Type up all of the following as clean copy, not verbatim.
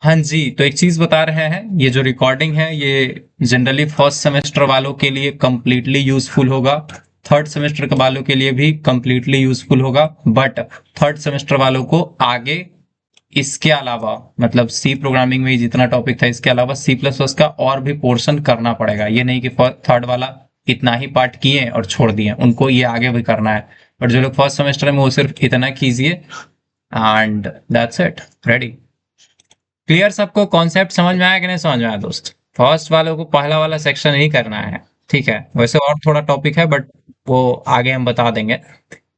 हाँ जी, तो एक चीज बता रहे हैं, ये जो रिकॉर्डिंग है ये जनरली फर्स्ट सेमेस्टर वालों के लिए कंप्लीटली यूजफुल होगा, थर्ड सेमेस्टर के वालों के लिए भी कंप्लीटली यूजफुल होगा, बट थर्ड सेमेस्टर वालों को आगे इसके अलावा, मतलब सी प्रोग्रामिंग में जितना टॉपिक था इसके अलावा सी प्लस प्लस का और भी पोर्शन करना पड़ेगा। ये नहीं कि थर्ड वाला इतना ही पार्ट किए और छोड़ दिए, उनको ये आगे भी करना है। बट जो लोग फर्स्ट सेमेस्टर में वो सिर्फ इतना कीजिए and that's it, ready. Clear सबको? कॉन्सेप्ट समझ में आया कि नहीं समझ में आया दोस्त? फर्स्ट वालों को पहला वाला सेक्शन ही करना है, ठीक है। वैसे और थोड़ा टॉपिक है बट वो आगे हम बता देंगे।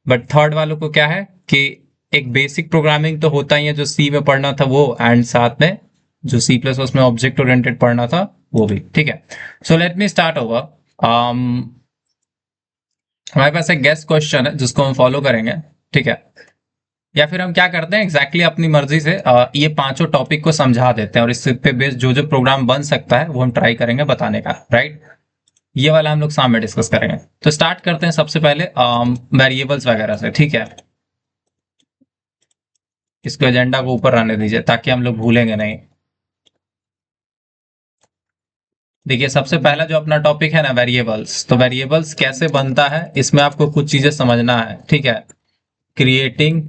बट थर्ड वालों को क्या है कि एक बेसिक प्रोग्रामिंग तो होता ही है जो सी में पढ़ना था वो, एंड साथ में जो सी प्लस उसमें ऑब्जेक्ट ओरिएंटेड पढ़ना था वो भी, ठीक है। So let me start over. हमारे पास एक गेस्ट क्वेश्चन है जिसको हम फॉलो करेंगे, ठीक है। या फिर हम क्या करते हैं एग्जैक्टली अपनी मर्जी से ये पांचों टॉपिक को समझा देते हैं और इस पे बेस्ड जो जो प्रोग्राम बन सकता है वो हम ट्राई करेंगे बताने का, राइट। ये वाला हम लोग शाम में डिस्कस करेंगे। तो स्टार्ट करते हैं सबसे पहले वेरिएबल्स वगैरह से, ठीक है। इसको एजेंडा को ऊपर रहने दीजिए ताकि हम लोग भूलेंगे नहीं। देखिए सबसे पहला जो अपना टॉपिक है ना वेरिएबल्स, तो वेरिएबल्स कैसे बनता है इसमें आपको कुछ चीजें समझना है, ठीक है। Creating,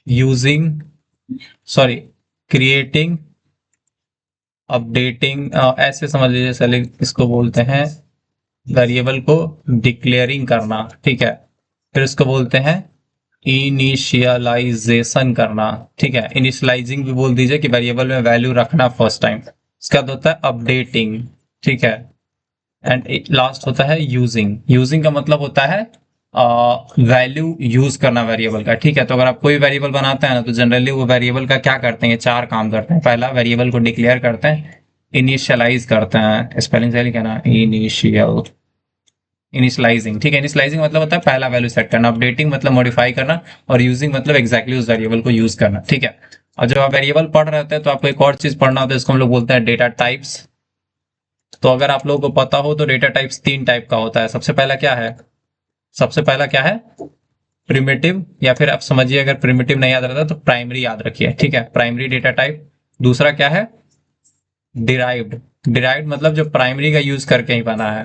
using, sorry, creating, updating, ऐसे समझ लीजिए, चलिए इसको बोलते हैं वेरिएबल को डिक्लेयरिंग करना, ठीक है। फिर इसको बोलते हैं इनिशियलाइजेशन करना, ठीक है। इनिशियलाइजिंग भी बोल दीजिए कि वेरिएबल में वैल्यू रखना फर्स्ट टाइम। इसका होता है अपडेटिंग, ठीक है। एंड लास्ट होता है यूजिंग। यूजिंग का मतलब होता है वैल्यू यूज करना वेरिएबल का, ठीक है। तो अगर आप कोई वेरिएबल बनाते हैं ना तो जनरली वो वेरिएबल का क्या करते हैं, ये चार काम करते हैं। पहला, वेरिएबल को डिक्लेयर करते हैं, इनिशियलाइज करते हैं, स्पेलिंग सही कहना, इनिशियलाइजिंग, ठीक है। इनिशियलाइजिंग मतलब होता है पहला वैल्यू सेट करना, अपडेटिंग मतलब मॉडिफाई करना, और यूजिंग मतलब एक्जैक्टली उस वेरिएबल को यूज करना, ठीक है। और जब आप वेरिएबल पढ़ रहे होते हैं तो आपको एक और चीज पढ़ना होता है, इसको हम लोग बोलते हैं डेटा टाइप्स। तो अगर आप लोगों को पता हो तो डेटा टाइप्स तीन टाइप का होता है। सबसे पहला क्या है, सबसे पहला क्या है, प्रिमिटिव, या फिर आप समझिए अगर प्रिमिटिव नहीं याद रहता तो प्राइमरी याद रखिए, ठीक है, प्राइमरी डेटा टाइप। दूसरा क्या है, डिराइव्ड। डिराइव्ड मतलब जो प्राइमरी का यूज करके ही बना है।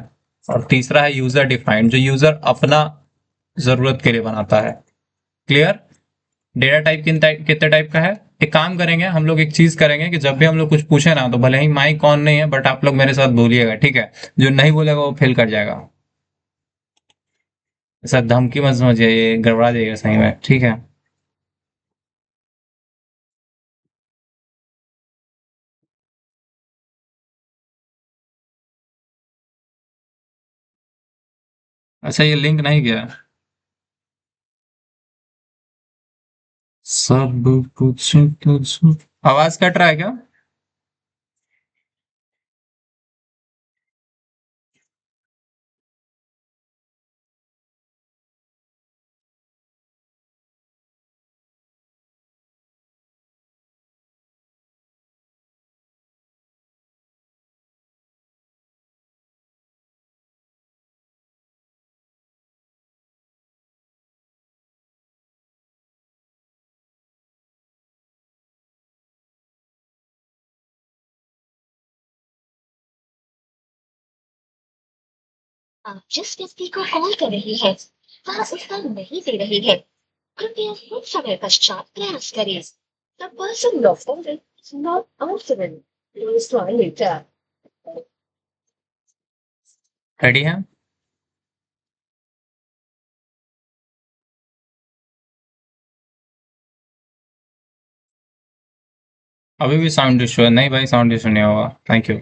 और तीसरा है यूजर डिफाइंड, जो यूजर अपना जरूरत के लिए बनाता है। क्लियर? डेटा टाइप कितने टाइप का है? एक काम करेंगे हम लोग, एक चीज करेंगे कि जब भी हम लोग कुछ पूछे ना तो भले ही माइक ऑन नहीं है बट आप लोग मेरे साथ बोलिएगा, ठीक है। जो नहीं बोलेगा वो फेल कर जाएगा। ऐसा धमकी मत समझिए, ये गड़बड़ा जाएगा सही में, ठीक है। अच्छा, ये लिंक नहीं गया? सब कुछ तुझ, आवाज कट रहा है क्या? आप जिस व्यक्ति को कॉल कर रही है वह उत्तर नहीं दे रही है, कृपया कुछ समय पश्चात प्रयास करें। The person you called is not answering. Please try later. Ready है? अभी भी साउंड इशू है? नहीं भाई, साउंड इशू नहीं होगा, थैंक यू।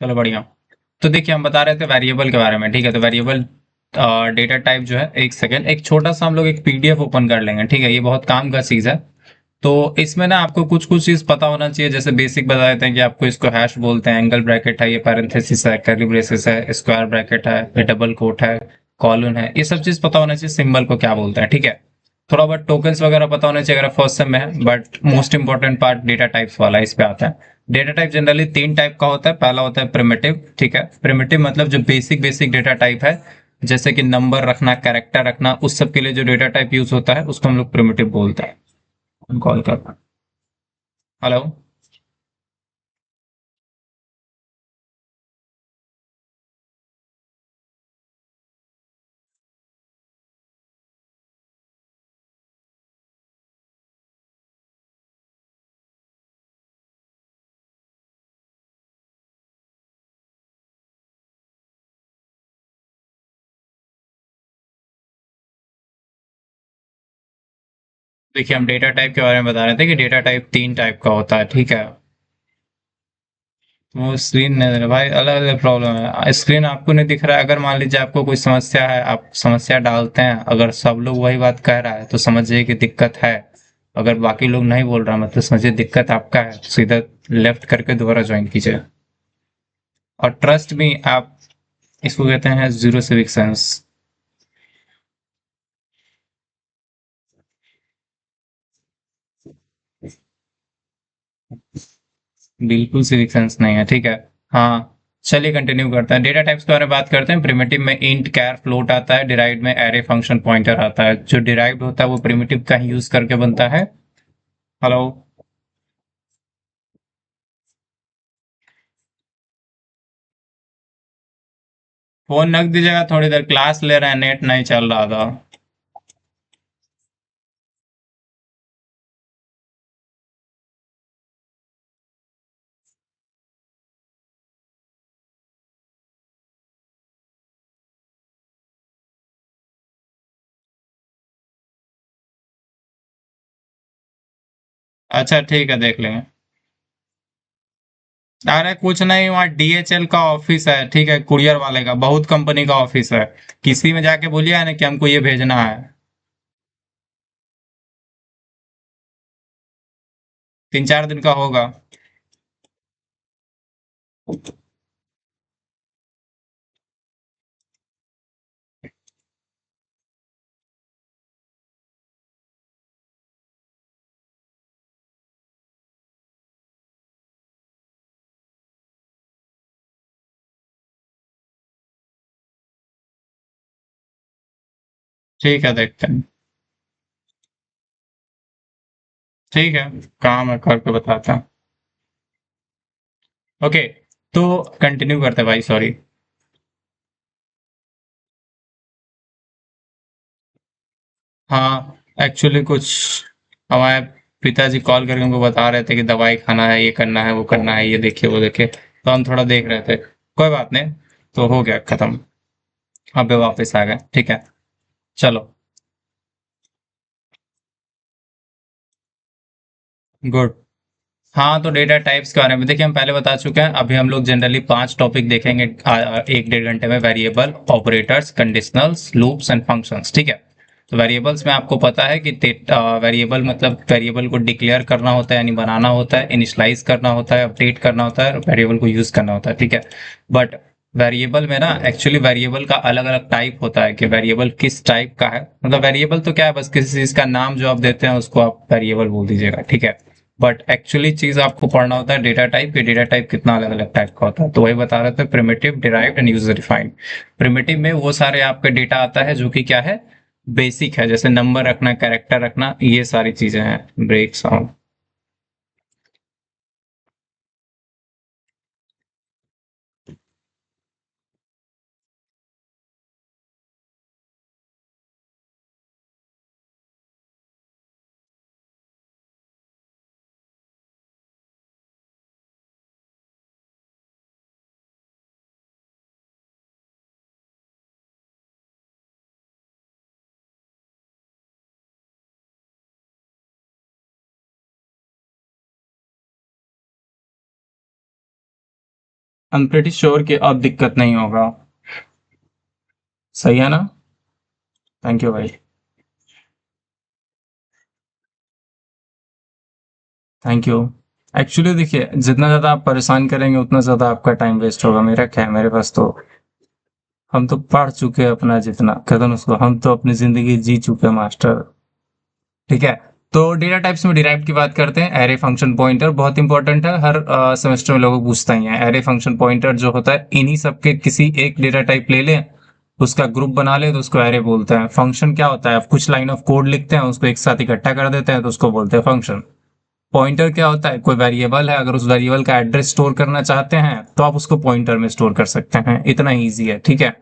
चलो बढ़िया। तो देखिए हम बता रहे थे वेरिएबल के बारे में, ठीक है। तो वेरिएबल डेटा टाइप जो है, एक सेकेंड, एक छोटा सा हम लोग एक पीडीएफ ओपन कर लेंगे, ठीक है। ये बहुत काम का चीज है। तो इसमें ना आपको कुछ कुछ चीज पता होना चाहिए, जैसे बेसिक बता देते हैं कि आपको इसको हैश बोलते हैं, एंगल ब्रैकेट है, ये पैरेंथेसिस है, कर्ली ब्रेसेस है, स्क्वायर ब्रैकेट है, ये डबल कोट है, कॉलन है, ये सब चीज पता होना चाहिए, सिंबल को क्या बोलते हैं, ठीक है। थोड़ा बहुत टोकन्स वगैरह पता होना चाहिए अगर फर्स्ट सेम में है, but most important part data types वाला इस पे आता है। डेटा टाइप जनरली 3 टाइप का होता है। पहला होता है प्रिमिटिव, ठीक है। प्रिमिटिव मतलब जो बेसिक बेसिक डेटा टाइप है, जैसे कि नंबर रखना, कैरेक्टर रखना, उस सब के लिए जो डेटा टाइप यूज होता है उसको हम लोग प्रिमिटिव बोलते हैं। कॉल कर, हेलो। देखिए, हम डेटा टाइप के बारे में बता रहे थे कि डेटा टाइप 3 टाइप का होता है, ठीक है। वो स्क्रीन नहीं दे रहा भाई, अलग अलग प्रॉब्लम है। स्क्रीन आपको नहीं दिख रहा है, अगर मान लीजिए आपको कोई समस्या है, आप समस्या डालते हैं, अगर सब लोग वही बात कह रहा है तो समझिए कि दिक्कत है। अगर बाकी लोग नहीं बोल रहा मतलब समझिए दिक्कत आपका है, तो सीधा लेफ्ट करके दोबारा ज्वाइन कीजिए। और ट्रस्ट भी आप, इसको कहते हैं जीरो सिविक सेंस। बिल्कुल सिविक सेंस नहीं है, ठीक है। हाँ, चलिए कंटिन्यू करते हैं। डेटा टाइप्स के बारे में बात करते हैं। प्रिमिटिव में इंट, कैर, फ्लोट आता है। डिराइव्ड में एरे, फंक्शन, पॉइंटर आता है। जो डिराइव्ड होता है वो प्रिमिटिव का ही यूज करके बनता है। हेलो। फोन रख दीजिएगा, थोड़ी देर क्लास ले रहे हैं, नेट नहीं चल रहा था। अच्छा ठीक है, देख लेंगे। अरे कुछ नहीं, वहाँ डीएचएल का ऑफिस है, ठीक है, कुरियर वाले का, बहुत कंपनी का ऑफिस है। किसी में जाके बोलिए ना कि हमको ये भेजना है। 3-4 दिन का होगा। ठीक है, देखते हैं। ठीक है, काम है, करके बताता हूँ। ओके, तो कंटिन्यू करते हैं भाई, सॉरी। हाँ, एक्चुअली कुछ हमारे पिताजी कॉल करके हमको बता रहे थे कि दवाई खाना है, ये करना है, वो करना है, ये देखिए वो देखिए, तो हम थोड़ा देख रहे थे। कोई बात नहीं, तो हो गया खत्म। अबे वापस आ गए, ठीक है। चलो, गुड। हाँ, तो डेटा टाइप्स के बारे में देखिए, हम पहले बता चुके हैं। अभी हम लोग जनरली 5 टॉपिक देखेंगे 1-1.5 घंटे में। Variable, operators, conditionals, loops and functions, ठीक है। तो वेरिएबल्स में आपको पता है कि वेरिएबल मतलब वेरिएबल को डिक्लेयर करना होता है, यानी बनाना होता है, इनिशलाइज करना होता है, अपडेट करना होता है, और वेरिएबल को यूज करना होता है, ठीक है। बट वेरिएबल में ना, एक्चुअली वेरिएबल का अलग अलग टाइप होता है कि वेरिएबल किस टाइप का है। मतलब वेरिएबल तो क्या है, बस किसी चीज का नाम जो आप देते हैं उसको आप वेरिएबल बोल दीजिएगा, ठीक है। बट एक्चुअली चीज आपको पढ़ना होता है डेटा टाइप के। डेटा टाइप कितना अलग अलग टाइप का होता है, तो वही बता रहे थे, primitive, derived and user defined. Primitive में वो सारे आपके डेटा आता है जो कि क्या है, बेसिक है, जैसे नंबर रखना, कैरेक्टर रखना, ये सारी चीजें हैं। Break sound. I am pretty sure कि अब दिक्कत नहीं होगा। सही है ना? थैंक यू भाई। Thank you. एक्चुअली देखिए, जितना ज़्यादा आप परेशान करेंगे उतना ज़्यादा आपका टाइम वेस्ट होगा। मेरा क्या है, मेरे पास तो, हम तो पढ़ चुके हैं अपना, जितना कहते हैं उसको, हम तो अपनी ज़िंदगी जी चुके हैं मास्टर, ठीक है। तो डेटा टाइप्स में डिराइव्ड की बात करते हैं। एरे फंक्शन पॉइंटर बहुत इंपॉर्टेंट है, हर सेमेस्टर में लोग पूछता ही है। एरे फंक्शन पॉइंटर जो होता है इन्हीं सबके किसी एक डेटा टाइप ले लें, उसका ग्रुप बना ले तो उसको एरे बोलते हैं। फंक्शन क्या होता है, आप कुछ लाइन ऑफ कोड लिखते हैं उसको एक साथ इकट्ठा कर देते हैं तो उसको बोलते हैं फंक्शन। पॉइंटर क्या होता है, कोई वेरिएबल है, अगर उस वेरिएबल का एड्रेस स्टोर करना चाहते हैं तो आप उसको पॉइंटर में स्टोर कर सकते हैं। इतना ईजी है, ठीक है।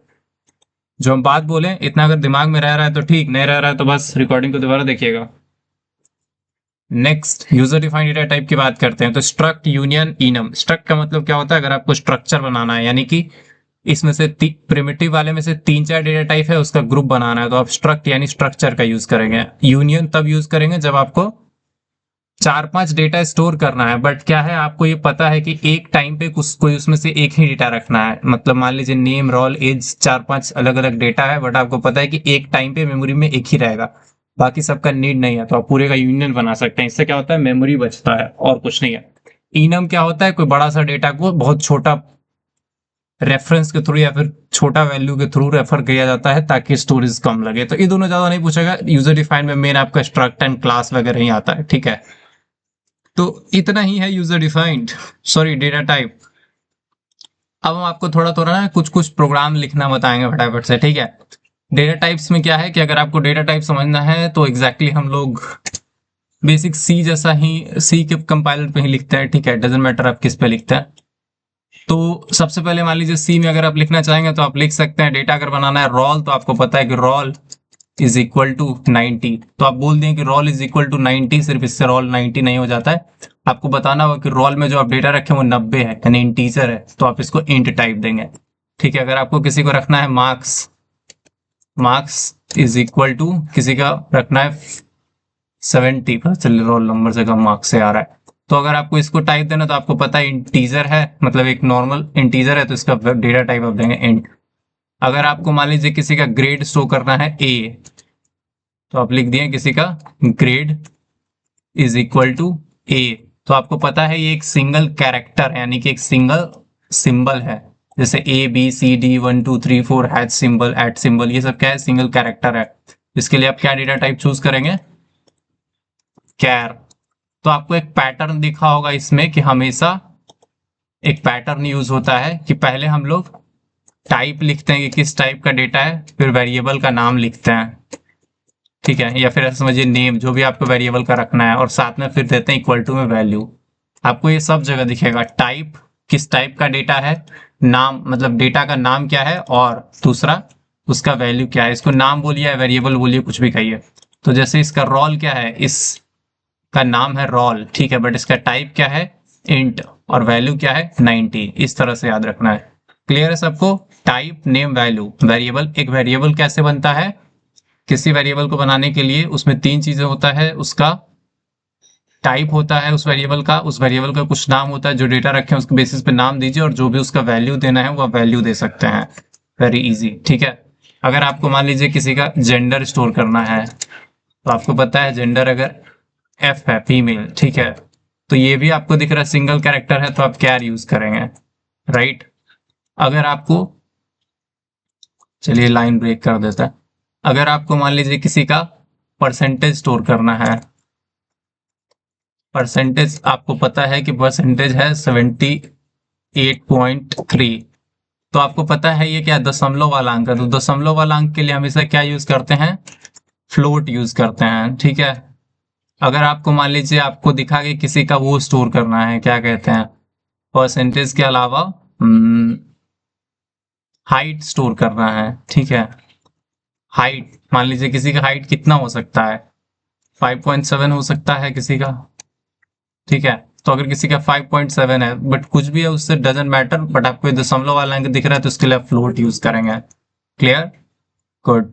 जो हम बात बोले इतना अगर दिमाग में रह रहा है तो ठीक, नहीं रह रहा है तो बस रिकॉर्डिंग को दोबारा देखिएगा। Next user defined data type की बात करते हैं। तो स्ट्रक्ट, यूनियन, इनम। स्ट्रक्ट का मतलब क्या होता है, अगर आपको स्ट्रक्चर बनाना है यानी कि इसमें से प्रिमिटिव वाले में से 3-4 डेटा टाइप है उसका ग्रुप बनाना है तो आप स्ट्रक्ट यानी स्ट्रक्चर का यूज करेंगे। यूनियन तब यूज करेंगे जब आपको 4-5 डेटा स्टोर करना है, बट क्या है आपको ये पता है कि एक टाइम पे कुछ कोई उसमें से एक ही डेटा रखना है। मतलब मान लीजिए नेम, रोल, एज, 4-5 अलग अलग डेटा है, बट आपको पता है कि एक टाइम पे मेमोरी में एक ही रहेगा, बाकी सबका नीड नहीं है, तो आप पूरे का यूनियन बना सकते हैं। इससे क्या होता है, मेमोरी बचता है और कुछ नहीं है। इनम क्या होता है, कोई बड़ा सा डेटा को बहुत छोटा रेफरेंस के थ्रू या फिर छोटा वैल्यू के थ्रू रेफर किया जाता है ताकि स्टोरेज कम लगे। तो ये दोनों ज्यादा नहीं पूछेगा, यूजर डिफाइंड में मेन आपका स्ट्रक्ट एंड क्लास वगैरह ही आता है, ठीक है। तो इतना ही है user defined, sorry data type. अब हम आपको थोड़ा थोड़ा ना कुछ कुछ प्रोग्राम लिखना बताएंगे फटाफट से, ठीक है। डेटा टाइप्स में क्या है कि अगर आपको डेटा टाइप समझना है तो एग्जैक्टली हम लोग बेसिक सी जैसा ही सी के कंपाइलर पे ही लिखते हैं, ठीक है। डजेंट मैटर आप किस पे लिखते हैं। तो सबसे पहले मान लीजिए सी में अगर आप लिखना चाहेंगे तो आप लिख सकते हैं, डेटा अगर बनाना है रोल तो आपको पता है कि रोल इज इक्वल टू 90, तो आप बोल दें कि रोल इज इक्वल टू 90। सिर्फ इससे रोल 90 नहीं हो जाता है, आपको बताना होगा कि रोल में जो आप डेटा रखे वो 90 है यानी इंटीजर है, तो आप इसको इंट टाइप देंगे, ठीक है। अगर आपको किसी को रखना है marks, marks is equal to किसी का रखना है 70, पता चलिए रोल नंबर से कम मार्क्स से आ रहा है, तो अगर आपको इसको टाइप देना तो आपको पता है इंटीजर है, मतलब एक नॉर्मल इंटीजर है तो इसका डेटा टाइप आप देंगे इंट। अगर आपको मान लीजिए किसी का ग्रेड शो करना है ए, तो आप लिख दिए किसी का ग्रेड इज इक्वल टू ए, तो आपको पता है ये एक सिंगल कैरेक्टर है यानी कि एक सिंगल सिंबल है। जैसे A B C D 1 2 3 4 hash symbol, at symbol, ये सब क्या है, सिंगल कैरेक्टर है। इसके लिए आप क्या डेटा टाइप चूज करेंगे, कैर। तो आपको एक पैटर्न दिखा होगा इसमें कि हमेशा एक पैटर्न यूज होता है कि पहले हम लोग टाइप लिखते हैं कि किस टाइप का डेटा है, फिर वेरिएबल का नाम लिखते हैं, ठीक है, या फिर ऐसा समझिए नेम जो भी आपको वेरिएबल का रखना है, और साथ में फिर देते हैं इक्वल टू में वैल्यू। आपको ये सब जगह दिखेगा, टाइप किस टाइप का डेटा है, नाम मतलब डेटा का नाम क्या है, और दूसरा उसका वैल्यू क्या है। इसको नाम बोलिए, वेरिएबल बोलिए, कुछ भी कहिए। तो जैसे इसका रोल क्या है, इसका नाम है रोल, ठीक है, बट इसका टाइप क्या है, इंट, और वैल्यू क्या है 90। इस तरह से याद रखना है। क्लियर है सबको, टाइप, नेम, वैल्यू। वेरिएबल, एक वेरिएबल कैसे बनता है, किसी वेरिएबल को बनाने के लिए उसमें 3 चीजें होता है, उसका टाइप होता है उस वेरिएबल का, उस वेरिएबल का कुछ नाम होता है, जो डेटा रखे हैं उसके बेसिस पे नाम दीजिए, और जो भी उसका वैल्यू देना है वो वैल्यू दे सकते हैं। वेरी इजी, ठीक है। अगर आपको मान लीजिए किसी का जेंडर स्टोर करना है तो आपको पता है जेंडर अगर एफ है, फीमेल, ठीक है, तो ये भी आपको दिख रहा है सिंगल कैरेक्टर है तो आप कैर यूज करेंगे, राइट। अगर आपको, चलिए लाइन ब्रेक कर देता है, अगर आपको मान लीजिए किसी का परसेंटेज स्टोर करना है, परसेंटेज आपको पता है कि परसेंटेज है 78.3, तो आपको पता है ये क्या दशमलव वाला अंक है, तो दशमलव वाला अंक के लिए हमेशा क्या यूज करते हैं, फ्लोट यूज करते हैं, ठीक है। अगर आपको मान लीजिए आपको दिखा कि किसी का वो स्टोर करना है, क्या कहते हैं, परसेंटेज के अलावा हाइट स्टोर करना है, ठीक है। हाइट, मान लीजिए किसी का हाइट कितना हो सकता है, 5.7 हो सकता है किसी का, ठीक है। तो अगर किसी का 5.7 है, बट कुछ भी है उससे डजेंट मैटर, बट आपको दशमलव वाला अंक दिख रहा है तो इसके लिए आप फ्लोट यूज करेंगे। Clear, good.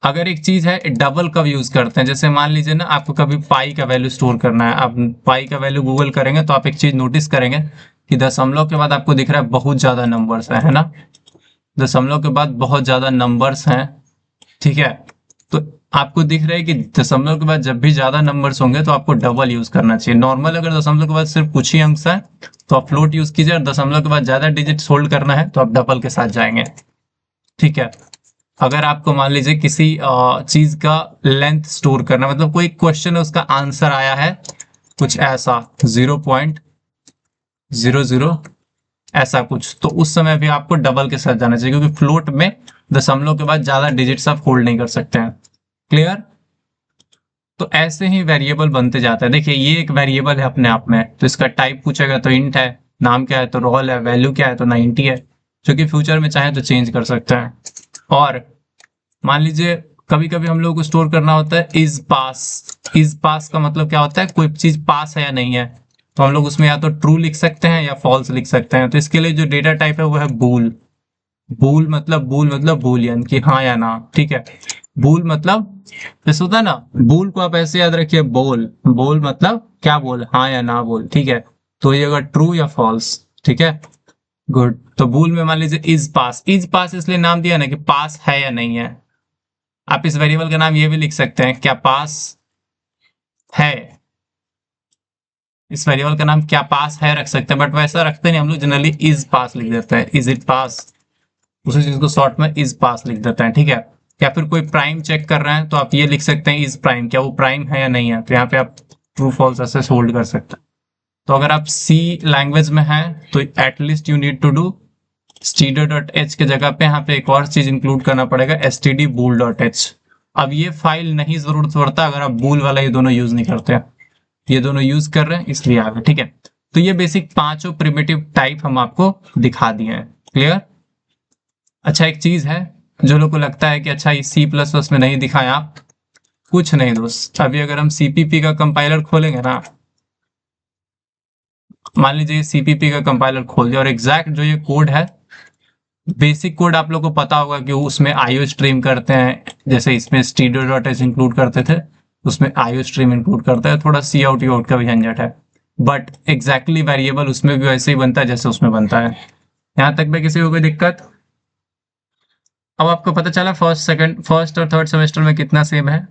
अगर एक चीज है डबल कब यूज करते हैं, जैसे मान लीजिए ना आपको कभी पाई का वैल्यू स्टोर करना है, आप पाई का वैल्यू गूगल करेंगे तो आप एक चीज नोटिस करेंगे कि दशमलव के बाद आपको दिख रहा है बहुत ज्यादा नंबर्स है ना, दशमलव के बाद बहुत ज्यादा नंबर्स हैं, ठीक है। तो आपको दिख रहा है कि दशमलव के बाद जब भी ज्यादा नंबर्स होंगे तो आपको डबल यूज करना चाहिए। नॉर्मल अगर दशमलव के बाद सिर्फ कुछ ही अंक है तो आप फ्लोट यूज कीजिए, और दशमलव के बाद ज्यादा डिजिट होल्ड करना है तो आप डबल के साथ जाएंगे, ठीक है। अगर आपको मान लीजिए किसी चीज का लेंथ स्टोर करना, मतलब कोई क्वेश्चन है उसका आंसर आया है कुछ ऐसा 0.00 ऐसा कुछ, तो उस समय भी आपको डबल के साथ जाना चाहिए, क्योंकि फ्लोट में दशमलव के बाद ज्यादा डिजिट्स आप होल्ड नहीं कर सकते हैं। क्लियर? तो ऐसे ही वेरिएबल बनते जाता है। देखिए ये एक वेरिएबल है अपने आप में, तो इसका टाइप पूछेगा तो इंट है, नाम क्या है तो रोल है, वैल्यू क्या है तो 90 है, जो कि फ्यूचर में चाहे तो चेंज कर सकते हैं। और मान लीजिए कभी कभी हम लोग को स्टोर करना होता है इज पास। इज पास का मतलब क्या होता है, कोई चीज पास है या नहीं है, तो हम लोग उसमें या तो ट्रू लिख सकते हैं या फॉल्स लिख सकते हैं। तो इसके लिए जो डेटा टाइप है वो है बूल। बूल मतलब बूलियन, कि हाँ या ना। ठीक है, बूल मतलब जैसे होता है ना, बूल को आप ऐसे याद रखिए, बोल बोल मतलब क्या बोल, हाँ या ना बोल। ठीक है, तो ये अगर ट्रू या फॉल्स। ठीक है, गुड। तो बूल में मान लीजिए इज पास इसलिए नाम दिया ना कि पास है या नहीं है। आप इस वेरिएबल का नाम ये भी लिख सकते हैं, क्या पास है। इस वेरिएबल का नाम क्या पास है रख सकते हैं, बट वैसा रखते नहीं हम लोग, जनरली इज पास लिख देते हैं, इज इट पास। उसी चीज को शॉर्ट में इज पास लिख देते हैं। ठीक है, या फिर कोई प्राइम चेक कर रहे हैं तो आप ये लिख सकते हैं इज प्राइम, क्या वो प्राइम है या नहीं है। तो यहाँ पे आप ट्रू फॉल्स ऐसे होल्ड कर सकते हैं। तो अगर आप सी लैंग्वेज में हैं तो at least you need to do std.h के जगह पे यहाँ पे एक और चीज इंक्लूड करना पड़ेगा, stdbool.h। अब ये फाइल नहीं जरूरत पड़ता अगर आप बूल वाला ये दोनों यूज नहीं करते हैं, ये दोनों यूज कर रहे हैं इसलिए आ गए। ठीक है, तो ये बेसिक पांचों प्रिमिटिव टाइप हम आपको दिखा दिए हैं। क्लियर? अच्छा एक चीज है, जो लोग को लगता है कि अच्छा ये सी प्लस प्लस में नहीं दिखाया आप, कुछ नहीं दोस्त। अभी अगर हम सीपीपी का कंपाइलर खोलेंगे ना, मान लीजिए सीपीपी का कंपाइलर खोल दिया और एग्जैक्ट जो ये कोड है, बेसिक कोड आप लोग को पता होगा कि उसमें आईओ स्ट्रीम करते हैं, जैसे इसमें stdio.h इंक्लूड करते थे, उसमें आईओ स्ट्रीम इंक्लूड करता है, थोड़ा सी आउट आउट का भी झंझट है, बट एग्जैक्टली वेरिएबल उसमें भी वैसे ही बनता है जैसे उसमें बनता है। यहां तक में किसी को कोई दिक्कत? अब आपको पता चला फर्स्ट और थर्ड सेमेस्टर में कितना सेम है।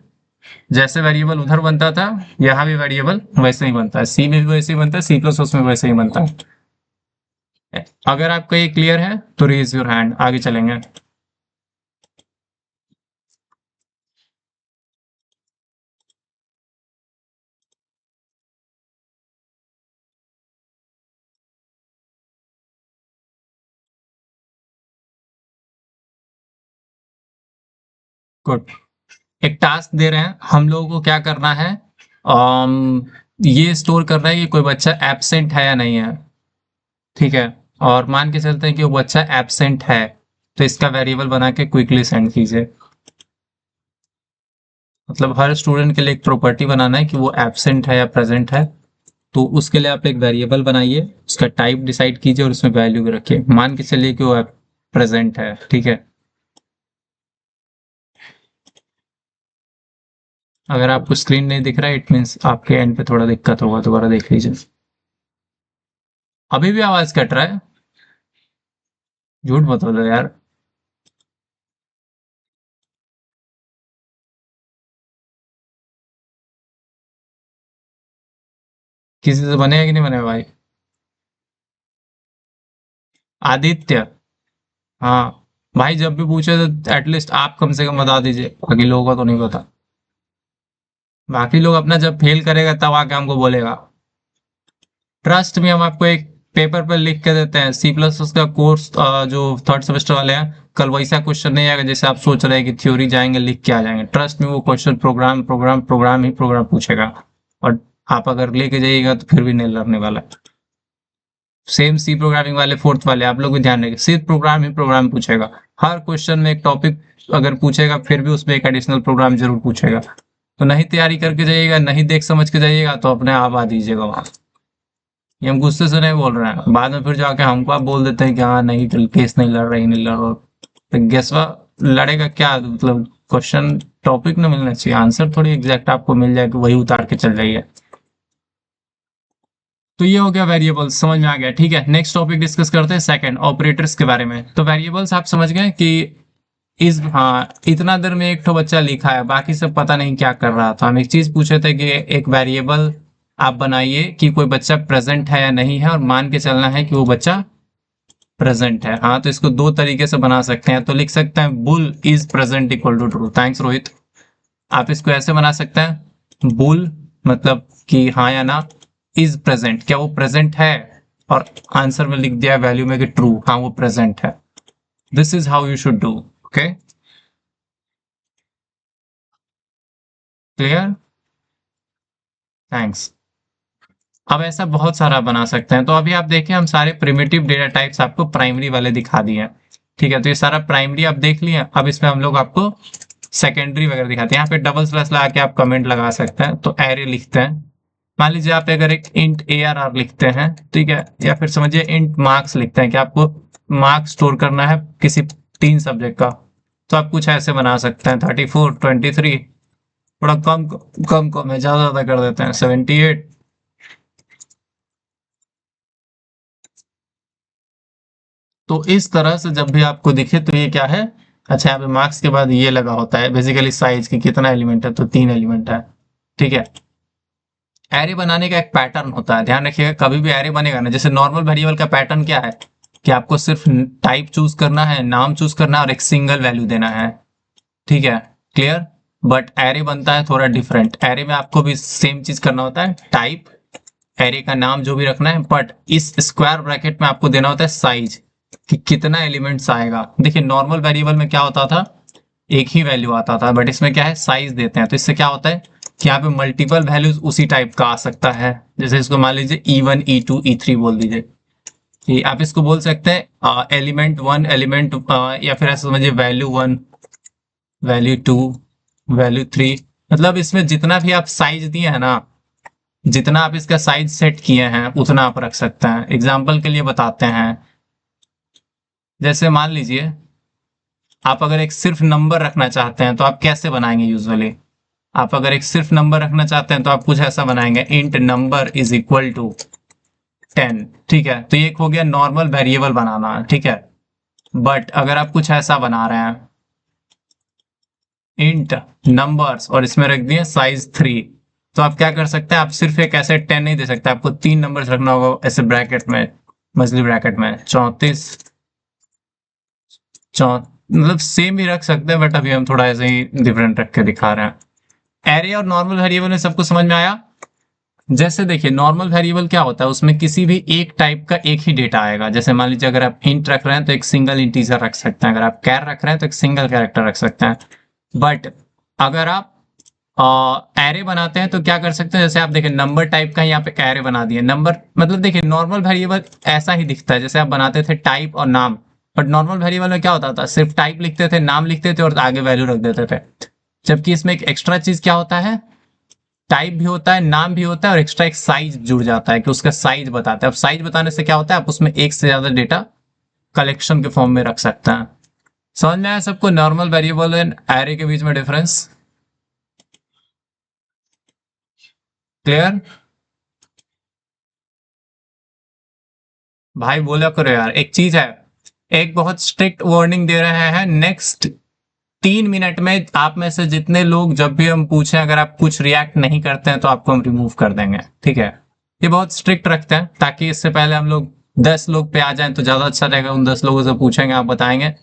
जैसे वेरिएबल उधर बनता था यहाँ भी वेरिएबल वैसे ही बनता है, सी में भी वैसे ही बनता है, सी प्लस उसमें वैसे ही बनता है। अगर आपको ये क्लियर है तो रेज योर हैंड, आगे चलेंगे। गुड। एक टास्क दे रहे हैं हम लोगों को, क्या करना है, ये स्टोर करना है कि कोई बच्चा एब्सेंट है या नहीं है। ठीक है, और मान के चलते हैं कि वो बच्चा एब्सेंट है, तो इसका वेरिएबल बना के क्विकली सेंड कीजिए। मतलब हर स्टूडेंट के लिए एक प्रॉपर्टी बनाना है कि वो एब्सेंट है या प्रेजेंट है, तो उसके लिए आप एक वेरिएबल बनाइए, उसका टाइप डिसाइड कीजिए और उसमें वैल्यू भी रखिए। मान के चलिए कि वो प्रेजेंट है। ठीक है, अगर आपको स्क्रीन नहीं दिख रहा है इट मीन्स आपके एंड पे थोड़ा दिक्कत होगा, दोबारा देख लीजिए। अभी भी आवाज कट रहा है? झूठ मत बोलो यार। किसी से बनेगा कि नहीं बनेगा भाई? आदित्य, हाँ भाई, जब भी पूछे तो एटलीस्ट आप कम से कम बता दीजिए, बाकी लोगों का तो नहीं पता। बाकी लोग अपना जब फेल करेगा तब आके हमको बोलेगा। ट्रस्ट में हम आपको एक पेपर पर लिख के देते हैं, सी प्लस का कोर्स जो थर्ड सेमेस्टर वाले हैं, कल वैसा क्वेश्चन नहीं आएगा जैसे आप सोच रहे हैं कि थ्योरी जाएंगे लिख के आ जाएंगे। ट्रस्ट में वो क्वेश्चन प्रोग्राम प्रोग्राम प्रोग्राम ही प्रोग्राम पूछेगा, और आप अगर लेके जाइएगा तो फिर भी नहीं लड़ने वाला। सेम सी प्रोग्रामिंग वाले फोर्थ वाले आप लोग भी ध्यान रखिए, सिर्फ प्रोग्राम ही प्रोग्राम पूछेगा। हर क्वेश्चन में एक टॉपिक अगर पूछेगा फिर भी उसमें एक एडिशनल प्रोग्राम जरूर पूछेगा। तो नहीं तैयारी करके जाइएगा, नहीं देख समझ के जाइएगा तो अपने आप आ दीजिएगा वहां। ये हम गुस्से से नहीं बोल रहे हैं, बाद में फिर जाके हमको आप बोल देते हैं कि हाँ नहीं केस नहीं लड़ रही, नहीं लड़ रहा। तो गेसवा लड़ेगा क्या, मतलब क्वेश्चन टॉपिक ना मिलना चाहिए, आंसर थोड़ी एग्जैक्ट आपको मिल जाए कि वही उतार के चल जाइए। तो ये हो गया वेरिएबल्स, समझ में आ गया। ठीक है, नेक्स्ट टॉपिक डिस्कस करते हैं सेकंड, ऑपरेटर्स के बारे में। तो वेरिएबल्स आप समझ गए कि इस, हाँ इतना देर में एक तो बच्चा लिखा है, बाकी सब पता नहीं क्या कर रहा था। हम एक चीज पूछे थे कि एक वेरिएबल आप बनाइए कि कोई बच्चा प्रेजेंट है या नहीं है, और मान के चलना है कि वो बच्चा प्रेजेंट है। हाँ, तो इसको दो तरीके से बना सकते हैं। तो लिख सकते हैं bool is present equal to true. Thanks Rohit. आप इसको ऐसे बना सकते हैं, बुल मतलब कि हाँ या ना, इज प्रेजेंट क्या वो प्रेजेंट है, और आंसर में लिख दिया वैल्यू में कि ट्रू, हाँ वो प्रेजेंट है। This is how you should do. Okay, clear, thanks. अब ऐसा बहुत सारा बना सकते हैं। तो अभी आप देखें, हम सारे प्रिमिटिव डेटा टाइप्स आपको प्राइमरी वाले दिखा दिए हैं। ठीक है, तो ये सारा प्राइमरी आप देख लिए। अब इसमें हम लोग आपको सेकेंडरी वगैरह दिखाते हैं। यहाँ पे डबल स्लैश लगा के आप कमेंट लगा सकते हैं। तो एरे लिखते हैं, मान लीजिए आप अगर एक इंट ARR लिखते हैं, ठीक है, या फिर समझिए इंट मार्क्स लिखते हैं कि आपको मार्क्स स्टोर करना है किसी 3 सब्जेक्ट का। तो आप कुछ ऐसे बना सकते हैं, 34, 23, थोड़ा कम कम कम है, ज्यादा ज्यादा कर देते हैं, 78। तो इस तरह से जब भी आपको दिखे तो ये क्या है, अच्छा यहाँ पे मार्क्स के बाद ये लगा होता है बेसिकली साइज की कितना एलिमेंट है, तो 3 एलिमेंट है। ठीक है, एरे बनाने का एक पैटर्न होता है, ध्यान रखिएगा। कभी भी एरे बनेगा ना, जैसे नॉर्मल वेरिएबल का पैटर्न क्या है कि आपको सिर्फ टाइप चूज करना है, नाम चूज करना है और एक सिंगल वैल्यू देना है। ठीक है, क्लियर। बट एरे बनता है थोड़ा डिफरेंट। एरे में आपको भी सेम चीज करना होता है, टाइप, एरे का नाम जो भी रखना है, बट इस स्क्वायर ब्रैकेट में आपको देना होता है साइज कि कितना एलिमेंट्स आएगा। देखिए नॉर्मल वेरिएबल में क्या होता था, एक ही वैल्यू आता था, बट इसमें क्या है साइज देते हैं। तो इससे क्या होता है कि यहाँ पे मल्टीपल वैल्यूज उसी टाइप का आ सकता है। जैसे इसको मान लीजिए E1, E2, E3 बोल दीजिए, कि आप इसको बोल सकते हैं एलिमेंट 1, एलिमेंट, या फिर ऐसा समझिए वैल्यू 1, वैल्यू 2, वैल्यू 3। मतलब इसमें जितना भी आप साइज दिए हैं ना, जितना आप इसका साइज सेट किए हैं उतना आप रख सकते हैं। एग्जाम्पल के लिए बताते हैं, जैसे मान लीजिए आप अगर एक सिर्फ नंबर रखना चाहते हैं तो आप कैसे बनाएंगे यूजुअली। आप अगर एक सिर्फ नंबर रखना चाहते हैं तो आप कुछ ऐसा बनाएंगे, int number is equal to 10। ठीक है, तो ये एक हो गया नॉर्मल वेरिएबल बनाना। ठीक है, बट अगर आप कुछ ऐसा बना रहे हैं, इंट नंबर्स और इसमें रख दिए साइज 3, तो आप क्या कर सकते हैं, आप सिर्फ एक ऐसे 10 नहीं दे सकते, आपको 3 नंबर्स रखना होगा ऐसे ब्रैकेट में, मछली ब्रैकेट में, 34, मतलब सेम ही रख सकते हैं, बट अभी हम थोड़ा ऐसे ही डिफरेंट रख के दिखा रहे हैं। एरे और नॉर्मल वेरिएबल में सबको समझ में आया। जैसे देखिए नॉर्मल वेरिएबल क्या होता है, उसमें किसी भी एक टाइप का एक ही डेटा आएगा। जैसे मान लीजिए अगर आप इंट रख रहे हैं तो एक सिंगल इंटीजर रख सकते हैं, अगर आप कैर रख रहे हैं तो एक सिंगल कैरेक्टर रख सकते हैं। बट अगर आप एरे बनाते हैं तो क्या कर सकते हैं, जैसे आप देखिए नंबर टाइप का यहाँ पे एरे बना दिए। नंबर मतलब देखिए नॉर्मल वेरिएबल ऐसा ही दिखता है जैसे आप बनाते थे टाइप और नाम, बट नॉर्मल वेरिएबल में क्या होता था, सिर्फ टाइप लिखते थे, नाम लिखते थे और आगे वैल्यू रख देते थे। जबकि इसमें एक एक्स्ट्रा चीज क्या होता है, टाइप भी होता है, नाम भी होता है, और एक्स्ट्रा एक साइज जुड़ जाता है कि उसका साइज बताता है। अब साइज बताने से क्या होता है, आप उसमें एक से ज्यादा डेटा कलेक्शन के फॉर्म में रख सकते हैं। समझ में आया सबको नॉर्मल वेरिएबल एंड एरे के बीच में डिफरेंस, क्लियर। भाई बोला करो यार, एक चीज है, एक बहुत स्ट्रिक्ट वार्निंग दे रहे हैं, नेक्स्ट 3 मिनट में आप में से जितने लोग जब भी हम पूछें अगर आप कुछ रिएक्ट नहीं करते हैं तो आपको हम रिमूव कर देंगे। ठीक है, ये बहुत स्ट्रिक्ट रखते हैं ताकि इससे पहले हम लोग 10 लोग पे आ जाएं तो ज्यादा अच्छा रहेगा। उन 10 लोगों से पूछेंगे, आप बताएंगे,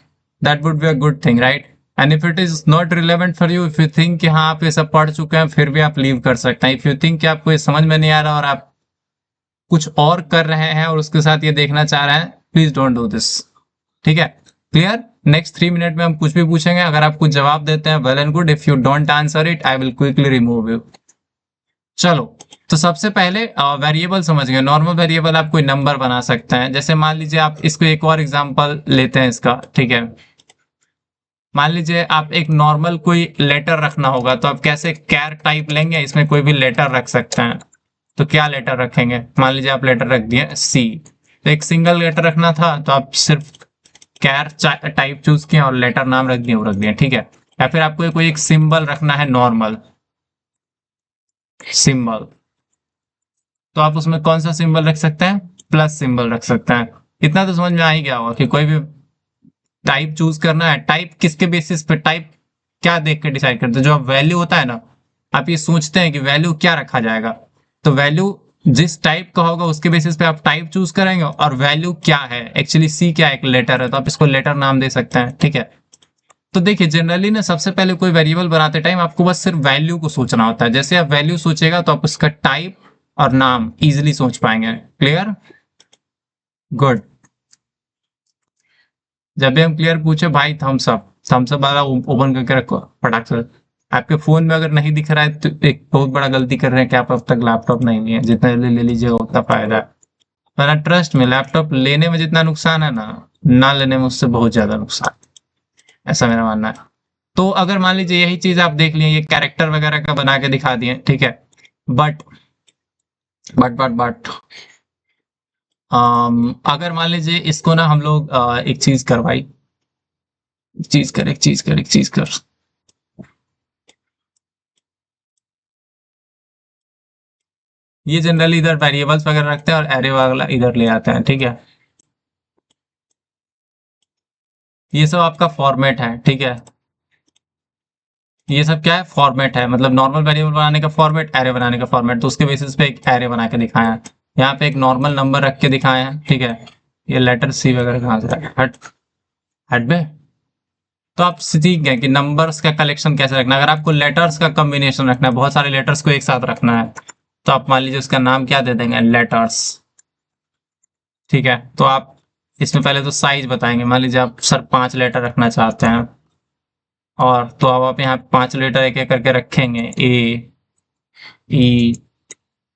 that would be a good thing, right. And if it is not relevant for you, if you think कि हाँ आप ये सब पढ़ चुके हैं, फिर भी आप लीव कर सकते हैं। इफ यू थिंक कि आपको ये समझ में नहीं आ रहा और आप कुछ और कर रहे हैं और उसके साथ ये देखना चाह रहे हैं, प्लीज डोंट डू दिस। ठीक है, क्लियर। नेक्स्ट 3 मिनट में हम कुछ भी पूछेंगे, अगर आप कुछ जवाब देते हैं well and good, if you don't answer it I will quickly remove you. चलो, तो सबसे पहले वेरिएबल समझ गए। नॉर्मल वेरिएबल आप कोई नंबर बना सकते हैं। जैसे मान लीजिए आप इसको एक और एग्जांपल लेते हैं इसका, ठीक है। मान लीजिए आप एक नॉर्मल कोई लेटर रखना होगा तो आप कैसे कैर टाइप लेंगे, इसमें कोई भी लेटर रख सकते हैं। तो क्या लेटर रखेंगे, मान लीजिए आप लेटर रख दिए सी, तो एक सिंगल लेटर रखना था तो आप सिर्फ कैर टाइप चूज किए और लेटर नाम रख दिए, वो रख दिए। ठीक है, या फिर आपको कोई एक सिंबल रखना है, नॉर्मल सिंबल, तो आप उसमें कौन सा सिंबल रख सकते हैं, प्लस सिंबल रख सकते हैं। इतना तो समझ में आ ही गया होगा कि कोई भी टाइप चूज करना है, टाइप किसके बेसिस पे, टाइप क्या देख के डिसाइड करते हैं, जो वैल्यू होता है ना, आप ये सोचते हैं कि वैल्यू क्या रखा जाएगा, तो वैल्यू जिस टाइप का होगा उसके बेसिस पे आप टाइप चूज करेंगे, और वैल्यू क्या है, एक्चुअली सी क्या एक लेटर है तो आप इसको लेटर नाम दे सकते हैं, ठीक है। तो देखिए जनरली ना सबसे पहले कोई वेरिएबल बनाते टाइम आपको बस सिर्फ वैल्यू को सोचना होता है। जैसे आप वैल्यू सोचेगा तो आप उसका टाइप और नाम इजिली सोच पाएंगे। क्लियर? गुड। जब भी हम क्लियर पूछे भाई थम्स अप वाला ओपन करके रखो फटाक से। आपके फोन में अगर नहीं दिख रहा है तो एक बहुत बड़ा गलती कर रहे हैं कि आप अब तक लैपटॉप नहीं लिए। जितना जल्दी ले लीजिएगा उतना फायदा है। मेरा ट्रस्ट में लैपटॉप लेने में जितना नुकसान है ना लेने में उससे बहुत ज्यादा नुकसान, ऐसा मेरा मानना है। तो अगर मान लीजिए यही चीज आप देख लिए, ये कैरेक्टर वगैरह का बना के दिखा दिए, ठीक है। बट बट अगर मान लीजिए इसको ना हम लोग एक चीज कर भाई, एक चीज कर। ये जनरली इधर वेरिएबल्स वगैरह रखते हैं और एरे वाला इधर ले आते हैं, ठीक है। ये सब आपका फॉर्मेट है, ठीक है। ये सब क्या है? फॉर्मेट है, मतलब नॉर्मल वेरिएबल बनाने का फॉर्मेट, एरे बनाने का फॉर्मेट। तो उसके बेसिस पे एक एरे बना के दिखाया है। यहाँ पे एक नॉर्मल नंबर रख के दिखाए हैं, ठीक है। ये लेटर सी वगैरह कहाँ से आया? हट हट बे। तो आप सीख गए कि नंबर्स का कलेक्शन कैसे रखना है। अगर आपको लेटर्स का कॉम्बिनेशन रखना है, बहुत सारे लेटर्स को एक साथ रखना है, तो आप मान लीजिए उसका नाम क्या दे देंगे? लेटर्स, ठीक है। तो आप इसमें पहले तो साइज बताएंगे। मान लीजिए आप सर 5 लेटर रखना चाहते हैं, और तो अब आप यहाँ 5 लेटर एक एक करके रखेंगे। ए, ई,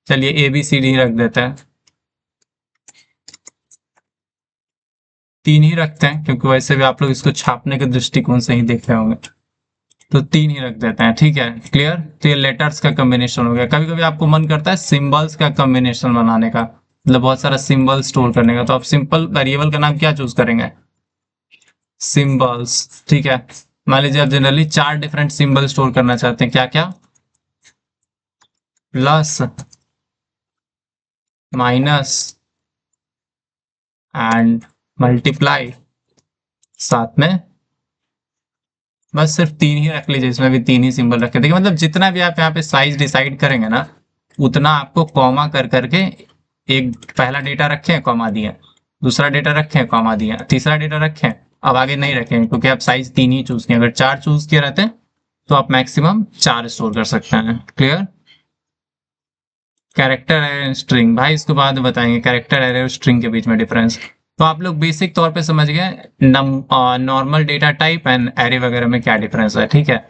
चलिए ए बी सी डी रख देते हैं। 3 ही रखते हैं क्योंकि वैसे भी आप लोग इसको छापने के दृष्टिकोण से ही देख रहे होंगे, तो 3 ही रख देते हैं, ठीक है। क्लियर? तो ये लेटर्स का कॉम्बिनेशन हो गया। कभी कभी आपको मन करता है सिंबल्स का कॉम्बिनेशन बनाने का, मतलब बहुत सारा सिंबल स्टोर करने का, तो आप सिंपल वेरिएबल का नाम क्या चूज करेंगे? सिंबल्स, ठीक है। मान लीजिए आप जनरली 4 डिफरेंट सिंबल स्टोर करना चाहते हैं। क्या क्या? Plus, minus and multiply. साथ में बस सिर्फ 3 ही रख लीजिए, इसमें भी 3 ही सिंबल रखे। देखिए मतलब जितना भी आप यहाँ पे साइज डिसाइड करेंगे ना, उतना आपको कॉमा कर करके एक पहला डेटा रखें कॉमा दिया, दूसरा डेटा रखें कॉमा दिया, तीसरा डेटा रखें। अब आगे नहीं रखें क्योंकि आप साइज 3 ही चूज किए। अगर 4 चूज किए रहते हैं तो आप मैक्सिमम 4 स्टोर कर सकते हैं। क्लियर? कैरेक्टर एरे स्ट्रिंग, भाई इसको बाद में बताएंगे कैरेक्टर एरे और स्ट्रिंग के बीच में डिफरेंस। तो आप लोग बेसिक तौर पे समझ गए normal data type and array वगैरह में क्या डिफरेंस है, ठीक है।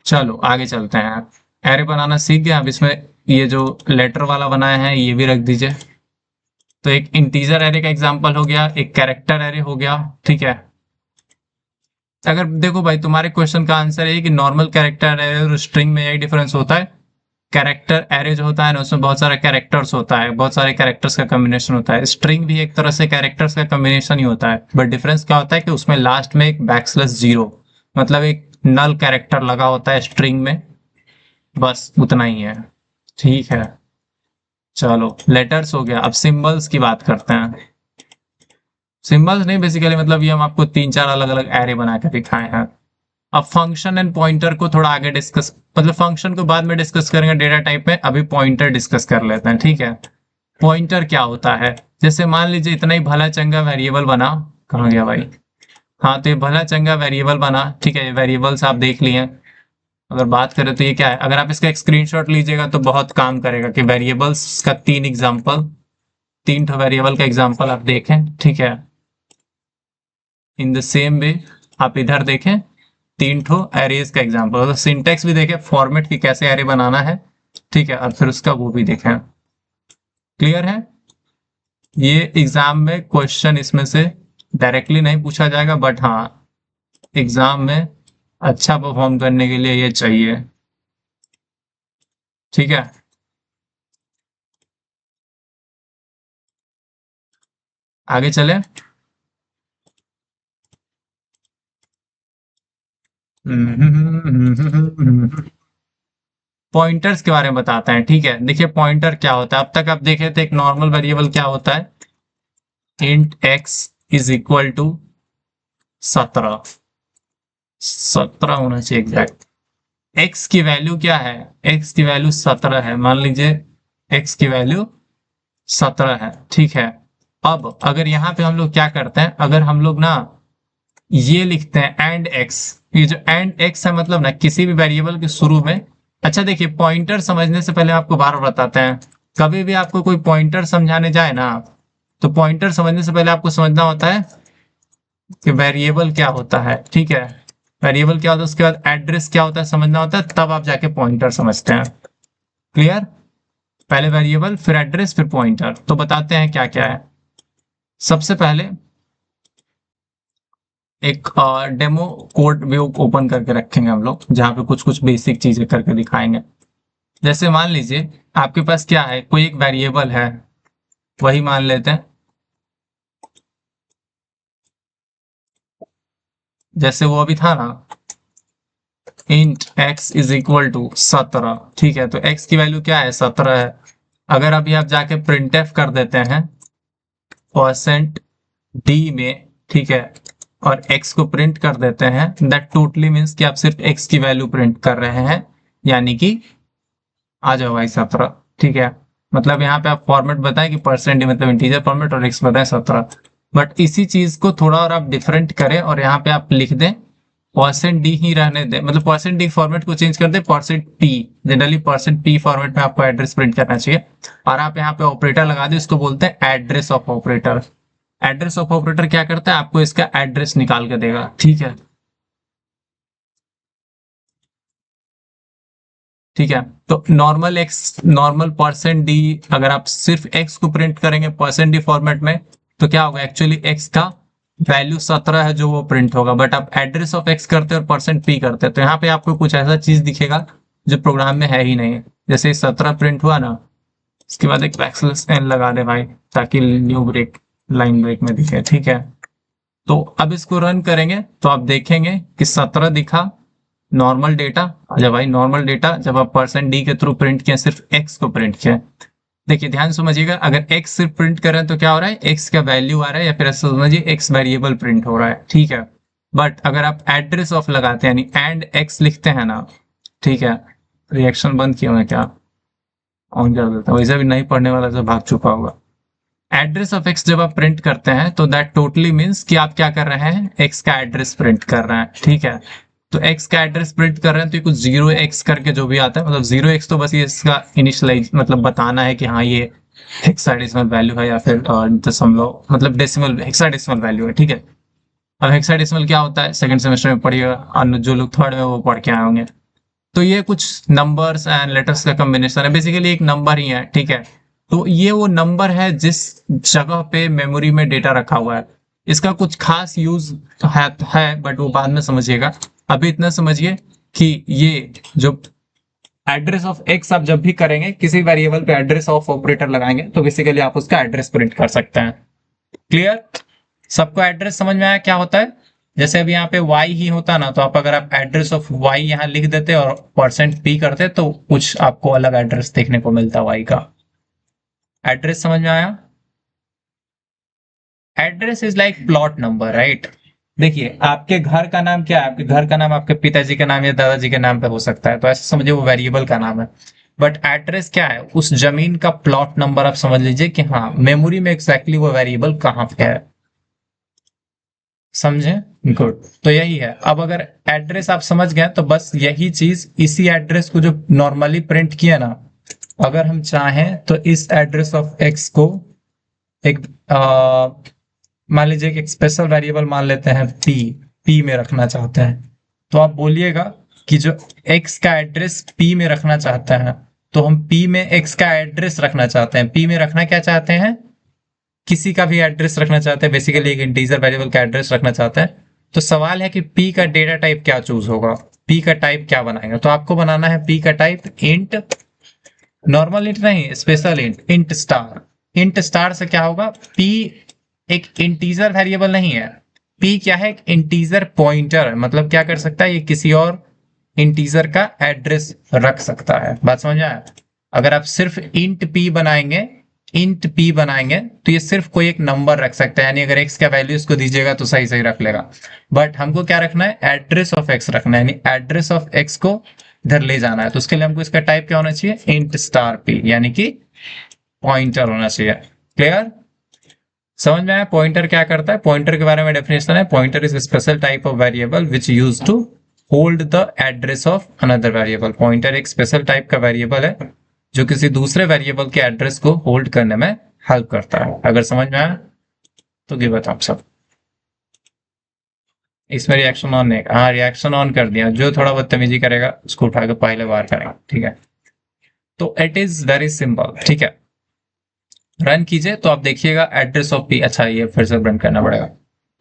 चलो आगे चलते हैं। एरे बनाना सीख गए। अब इसमें ये जो लेटर वाला बनाया है ये भी रख दीजिए। तो एक इंटीजर एरे का एग्जांपल हो गया, एक कैरेक्टर एरे हो गया, ठीक है। अगर देखो भाई तुम्हारे क्वेश्चन का आंसर है कि नॉर्मल कैरेक्टर एरे और स्ट्रिंग में यही डिफरेंस होता है। कैरेक्टर एरे जो होता है ना उसमें बहुत सारा कैरेक्टर्स होता है, बहुत सारे कैरेक्टर्स का कॉम्बिनेशन होता है। स्ट्रिंग भी एक तरह से कैरेक्टर्स का कॉम्बिनेशन ही होता है, बट डिफरेंस क्या होता है कि उसमें लास्ट में एक बैकस्लैश जीरो, मतलब एक नल कैरेक्टर लगा होता है स्ट्रिंग में, बस उतना ही है, ठीक है। चलो लेटर्स हो गया। अब सिंबल्स की बात करते हैं। सिंबल्स नहीं, बेसिकली मतलब ये हम आपको 3 4 अलग अलग एरे बना के दिखाए हैं। अब फंक्शन एंड पॉइंटर को थोड़ा आगे डिस्कस, मतलब फंक्शन को बाद में डिस्कस करेंगे डेटा टाइप में, अभी पॉइंटर डिस्कस कर लेते हैं, ठीक है। पॉइंटर क्या होता है? जैसे मान लीजिए इतना ही भला चंगा वेरिएबल बना, कहाँ गया भाई? हाँ, तो ये भला चंगा वेरिएबल बना, ठीक है। ये वेरिएबल्स आप देख लिए। अगर बात करें तो ये क्या है? अगर आप इसका एक स्क्रीनशॉट लीजिएगा तो बहुत काम करेगा कि वेरिएबल्स का 3 एग्जांपल, 3 ठो वेरिएबल का एग्जांपल आप देखें, ठीक है। इन द सेम वे आप इधर देखें 3 ठो एरेज का एग्जांपल, तो सिंटेक्स भी देखें, फॉर्मेट की कैसे एरे बनाना है, ठीक है, और फिर उसका वो भी देखें। क्लियर है? ये एग्जाम में क्वेश्चन इसमें से डायरेक्टली नहीं पूछा जाएगा, बट हाँ एग्जाम में अच्छा परफॉर्म करने के लिए ये चाहिए, ठीक है। आगे चले। पॉइंटर्स के बारे में बताते हैं, ठीक है। देखिए पॉइंटर क्या होता है। अब तक आप देखे थे एक नॉर्मल वेरिएबल क्या होता है, int x is equal to 17, 17 होना चाहिए एग्जैक्ट। x की वैल्यू क्या है? x की वैल्यू 17 है। मान लीजिए x की वैल्यू 17 है, ठीक है। अब अगर यहाँ पे हम लोग क्या करते हैं, अगर हम लोग ना ये लिखते हैं एंड एक्स, ये जो एंड एक्स है मतलब ना किसी भी वेरिएबल के शुरू में, अच्छा देखिए पॉइंटर समझने से पहले आपको बार बार बताते हैं, कभी भी आपको कोई पॉइंटर समझाने जाए ना, तो पॉइंटर समझने से पहले आपको समझना होता है कि वेरिएबल क्या होता है, ठीक है। वेरिएबल क्या होता है, उसके बाद एड्रेस क्या होता है समझना होता है, तब आप जाके पॉइंटर समझते हैं। क्लियर? पहले वेरिएबल, फिर एड्रेस, फिर पॉइंटर। तो बताते हैं क्या क्या है। सबसे पहले एक डेमो कोड व्यू ओपन करके रखेंगे हम लोग, जहां पे कुछ कुछ बेसिक चीजें करके दिखाएंगे। जैसे मान लीजिए आपके पास क्या है, कोई एक वेरिएबल है, वही मान लेते हैं, जैसे वो अभी था ना, int x is equal to 17, ठीक है। तो x की वैल्यू क्या है, 17 है। अगर अभी आप जाके प्रिंट एफ कर देते हैं परसेंट डी में, ठीक है, और x को प्रिंट कर देते हैं, दैट टोटली मीन्स कि आप सिर्फ x की वैल्यू प्रिंट कर रहे हैं, यानी कि आ जाओ भाई 17, ठीक है। मतलब यहाँ पे आप फॉर्मेट बताएं कि परसेंट मतलब इंटीजर फॉर्मेट, और x बताएं 17। बट इसी चीज को थोड़ा और आप डिफरेंट करें और यहाँ पे आप लिख दें परसेंट डी ही रहने दें, मतलब परसेंट डी फॉर्मेट को चेंज कर दें percent P. Generally percent P format में आपको एड्रेस प्रिंट करना चाहिए, और आप यहाँ पे ऑपरेटर लगा दें, इसको बोलते हैं address of operator. Address of operator क्या करता है, आपको इसका एड्रेस निकाल के देगा, ठीक है। ठीक है, तो normal x, normal percent D, अगर आप सिर्फ एक्स को प्रिंट करेंगे परसेंट डी फॉर्मेट में, तो क्या होगा, एक्चुअली एक्स का वैल्यू 17 है जो वो प्रिंट होगा, बट आप एड्रेस ऑफ एक्स करते हैं और परसेंट पी करते हैं, तो यहाँ पे आपको कुछ ऐसा चीज दिखेगा जो प्रोग्राम में है ही नहीं। जैसे 17 प्रिंट हुआ ना, इसके बाद एक बैकस्लैश एन लगा दे भाई, ताकि न्यू ब्रेक, लाइन ब्रेक में दिखे, ठीक है। तो अब इसको रन करेंगे तो आप देखेंगे कि 17 दिखा, नॉर्मल डेटा। अच्छा भाई, नॉर्मल डेटा जब आप परसेंट डी के थ्रू प्रिंट किए, सिर्फ एक्स को प्रिंट किया, देखिए ध्यान समझिएगा, अगर एक्स सिर्फ प्रिंट कर रहे हैं तो क्या हो रहा है, एक्स का वैल्यू आ रहा है, या फिर ऐसा समझिए एक्स वेरिएबल प्रिंट हो रहा है, ठीक है। बट अगर आप एड्रेस ऑफ लगाते हैं, यानी एंड एक्स लिखते हैं ना, ठीक है, रिएक्शन बंद किया मैं क्या, ऑन कर देता हूँ, वैसे भी नहीं पढ़ने वाला से भाग चुका होगा। एड्रेस ऑफ एक्स जब आप प्रिंट करते हैं तो दैट टोटली मीन्स कि आप क्या कर रहे हैं, एक्स का एड्रेस प्रिंट कर रहे हैं, ठीक है। तो एक्स का एड्रेस प्रिंट कर रहे हैं तो ये कुछ 0x करके जो भी आता है, मतलब 0x तो बस ये इसका इनिशियलाइज मतलब बताना है कि हाँ ये हेक्साडेसिमल वैल्यू है, या फिर दशमलव मतलब डेसिमल हेक्साडेसिमल वैल्यू है, ठीक है। अब हेक्साडेसिमल क्या होता है, सेकंड सेमेस्टर में पढ़िएगा, और जो लोग थर्ड में वो पढ़ के आए होंगे। तो ये कुछ नंबर्स एंड लेटर्स का कॉम्बिनेशन है, बेसिकली एक नंबर ही है, ठीक है। तो ये वो नंबर है जिस जगह पे मेमोरी में डेटा रखा हुआ है। इसका कुछ खास यूज है बट वो बाद में समझिएगा। अभी इतना समझिए कि ये जो एड्रेस ऑफ एक्स आप जब भी करेंगे, किसी वेरिएबल पे एड्रेस ऑफ ऑपरेटर लगाएंगे, तो बेसिकली आप उसका एड्रेस प्रिंट कर सकते हैं। क्लियर? सबको एड्रेस समझ में आया क्या होता है? जैसे अभी यहाँ पे y ही होता ना, तो आप अगर आप एड्रेस ऑफ y यहाँ लिख देते और परसेंट p करते, तो कुछ आपको अलग एड्रेस देखने को मिलता y का। एड्रेस समझ में आया? Address is like plot number, right? देखिए आपके घर का नाम क्या है, आपके घर का नाम आपके पिताजी के नाम या दादाजी के नाम पे हो सकता है, तो ऐसे समझिए वो वेरिएबल का नाम है। बट एड्रेस क्या है, उस जमीन का प्लॉट नंबर। आप समझ लीजिए कि हाँ मेमोरी में एग्जैक्टली वो वेरिएबल कहाँ पे है। समझे? गुड। तो यही है। अब अगर एड्रेस आप समझ गए तो बस यही चीज, इसी एड्रेस को जो नॉर्मली प्रिंट किया ना, अगर हम चाहें तो इस एड्रेस ऑफ एक्स को एक मान लीजिए कि एक स्पेशल वेरिएबल मान लेते हैं पी, पी में रखना चाहते हैं, तो आप बोलिएगा कि जो एक्स का एड्रेस पी में रखना चाहते हैं, तो हम पी में एक्स का एड्रेस रखना चाहते हैं। पी में रखना क्या चाहते हैं, किसी का भी एड्रेस रखना चाहते हैं, बेसिकली एक इंटीजर वेरिएबल का एड्रेस रखना चाहते हैं। तो सवाल है कि पी का डेटा टाइप क्या चूज होगा, पी का टाइप क्या बनाएगा। तो आपको बनाना है पी का टाइप इंट, नॉर्मल इंट नहीं, special int, int star. Int star से क्या होगा, पी एक इंटीजर वेरिएबल नहीं है, पी क्या है, एक इंटीजर पॉइंटर है। मतलब क्या कर सकता है, ये किसी और इंटीजर का एड्रेस रख सकता है। बात समझ आया? अगर आप सिर्फ इंट पी बनाएंगे, इंट पी बनाएंगे, तो ये सिर्फ कोई एक नंबर रख सकता है, यानी अगर एक्स का वैल्यू इसको दीजिएगा तो सही सही रख लेगा। बट हमको क्या रखना है, एड्रेस ऑफ एक्स रखना है, यानी एड्रेस ऑफ एक्स को इधर ले जाना है। तो उसके लिए हमको इसका टाइप क्या होना चाहिए, इंट स्टार पी, यानी कि पॉइंटर होना चाहिए। क्लियर? समझ में आया पॉइंटर क्या करता है? पॉइंटर के बारे में डेफिनेशन है, pointer is special type of variable which use to hold the address of another variable. Pointer एक स्पेशल टाइप का वेरिएबल है जो किसी दूसरे वेरिएबल के एड्रेस को होल्ड करने में हेल्प करता है। अगर समझ में आया तो गिव अ थम्स अप। इसमें रिएक्शन ऑन नहीं, हाँ रिएक्शन ऑन कर दिया। जो थोड़ा बदतमीजी करेगा उसको उठा के पहले बार करेंगे, ठीक है? तो इट इज वेरी सिंपल, ठीक है? रन कीजिए तो आप देखिएगा एड्रेस ऑफ पी। अच्छा ये फिर से रन करना पड़ेगा।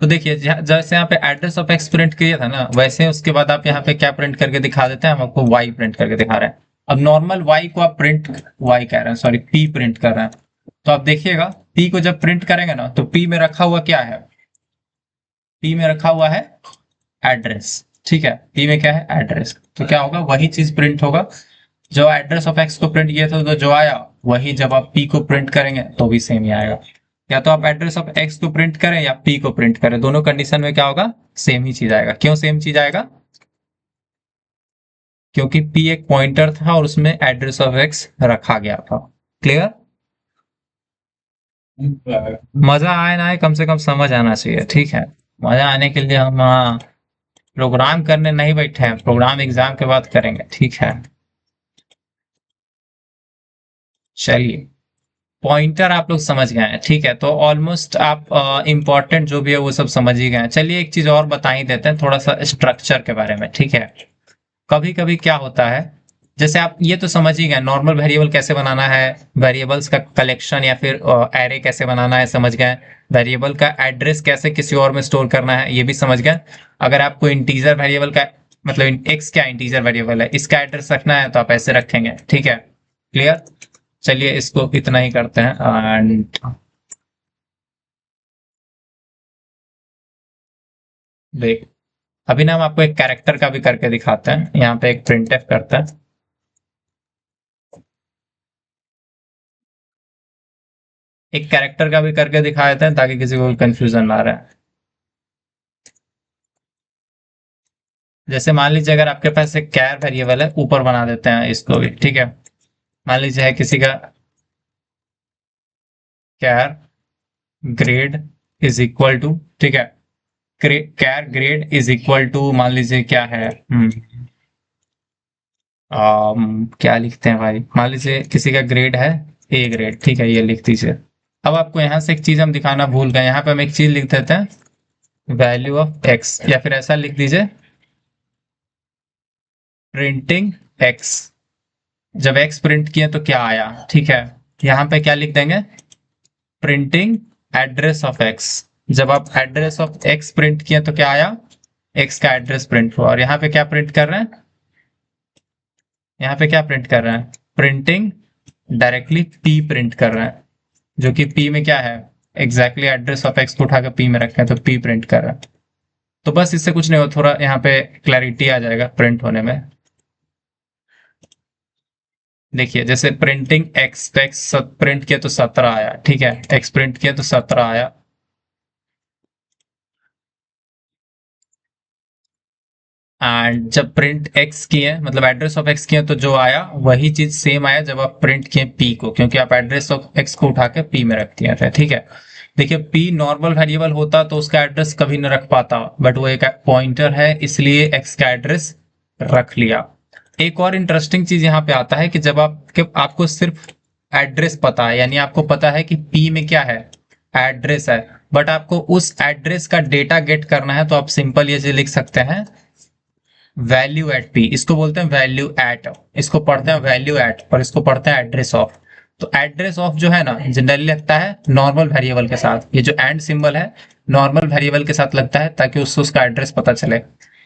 तो देखिए जैसे यहाँ पे एड्रेस ऑफ एक्स प्रिंट किया था ना, वैसे उसके बाद आप यहाँ पे क्या प्रिंट करके दिखा देते हैं? हम आपको वाई प्रिंट करके दिखा रहे हैं। अब नॉर्मल वाई को आप प्रिंट, वाई कह रहे हैं सॉरी, पी प्रिंट कर रहे हैं। तो आप देखिएगा पी को जब प्रिंट करेंगे ना तो पी में रखा हुआ क्या है? पी में रखा हुआ है एड्रेस, ठीक है? पी में क्या है? एड्रेस। तो क्या होगा? वही चीज प्रिंट होगा जो एड्रेस ऑफ एक्स को प्रिंट किया था, तो जो आया वही जब आप पी को प्रिंट करेंगे तो भी सेम ही आएगा। या तो आप एड्रेस ऑफ एक्स को प्रिंट करें या पी को प्रिंट करें, दोनों कंडीशन में क्या होगा? सेम ही चीज आएगा। क्यों सेम चीज आएगा? क्योंकि पी एक पॉइंटर था और उसमें एड्रेस ऑफ एक्स रखा गया था। क्लियर? मजा आए ना आए, कम से कम समझ आना चाहिए, ठीक है? मजा आने के लिए हम प्रोग्राम करने नहीं बैठे हैं, प्रोग्राम एग्जाम के बाद करेंगे, ठीक है? चलिए पॉइंटर आप लोग समझ गए हैं, ठीक है? तो ऑलमोस्ट आप इंपॉर्टेंट जो भी है वो सब समझ ही गए हैं। चलिए एक चीज और बता ही देते हैं, थोड़ा सा स्ट्रक्चर के बारे में, ठीक है? कभी कभी क्या होता है, जैसे आप ये तो समझ ही गए नॉर्मल वेरिएबल कैसे बनाना है, वेरिएबल्स का कलेक्शन या फिर एरे कैसे बनाना है, समझ गए? वेरिएबल का एड्रेस कैसे किसी और में स्टोर करना है, ये भी समझ गए? अगर आपको इंटीजर वेरिएबल का मतलब एक्स क्या इंटीजर वेरिएबल है, इसका एड्रेस रखना है तो आप ऐसे रखेंगे, ठीक है? क्लियर? चलिए इसको इतना ही करते हैं एंड देख, अभी ना हम आपको एक कैरेक्टर का भी करके दिखाते हैं। यहाँ पे एक प्रिंटफ करते हैं, एक कैरेक्टर का भी करके दिखा देते हैं ताकि किसी को कंफ्यूजन ना रहे। जैसे मान लीजिए अगर आपके पास एक कैर वेरिएबल है, ऊपर बना देते हैं इसको भी, ठीक है? मान लीजिए है किसी का कैर ग्रेड इज इक्वल टू, ठीक है? कैर ग्रेड इज इक्वल टू मान लीजिए क्या है, क्या लिखते हैं भाई? मान लीजिए किसी का ग्रेड है ए ग्रेड, ठीक है? ये लिख दीजिए। अब आपको यहाँ से एक चीज हम दिखाना भूल गए, यहाँ पे हम एक चीज लिख देते हैं वैल्यू ऑफ एक्स, या फिर ऐसा लिख दीजिए प्रिंटिंग एक्स। जब एक्स प्रिंट किया तो क्या आया, ठीक है? यहाँ पे क्या लिख देंगे? Printing address of x. जब आप एड्रेस ऑफ एक्स प्रिंट किए तो क्या आया? एक्स का एड्रेस प्रिंट हुआ। और यहाँ पे क्या प्रिंट कर रहे हैं? यहाँ पे क्या प्रिंट कर रहे हैं? प्रिंटिंग डायरेक्टली पी प्रिंट कर रहे हैं, जो कि पी में क्या है? एग्जैक्टली एड्रेस ऑफ एक्स को उठाकर पी में रखे हैं तो पी प्रिंट कर रहे हैं। तो बस इससे कुछ नहीं हो, थोड़ा यहाँ पे क्लैरिटी आ जाएगा प्रिंट होने में। देखिए जैसे प्रिंटिंग एक्स, तो एक्स प्रिंट किया तो 17 आया, ठीक है? एक्स प्रिंट किया तो 17 आया। एंड जब प्रिंट एक्स किए मतलब एड्रेस ऑफ एक्स किए तो जो आया वही चीज सेम आया जब आप प्रिंट किए पी को, क्योंकि आप एड्रेस ऑफ एक्स को उठा के पी में रख दिए थे, ठीक है? देखिए पी नॉर्मल वेरिएबल होता तो उसका एड्रेस कभी न रख पाता, बट वो एक पॉइंटर है इसलिए एक्स का एड्रेस रख लिया। एक और इंटरेस्टिंग चीज यहाँ पे आता है कि जब आपको सिर्फ एड्रेस पता है, यानी आपको पता है कि पी में क्या है? एड्रेस है, बट आपको उस एड्रेस का डेटा गेट करना है, तो आप सिंपल ये लिख सकते हैं वैल्यू एट पी। इसको बोलते हैं वैल्यू एट, इसको पढ़ते हैं वैल्यू एट और इसको पढ़ते हैं एड्रेस ऑफ। तो एड्रेस ऑफ जो है ना जनरली लगता है नॉर्मल वेरिएबल के साथ, ये जो एंड सिंबल है नॉर्मल वेरिएबल के साथ लगता है ताकि उसको उसका एड्रेस पता चले।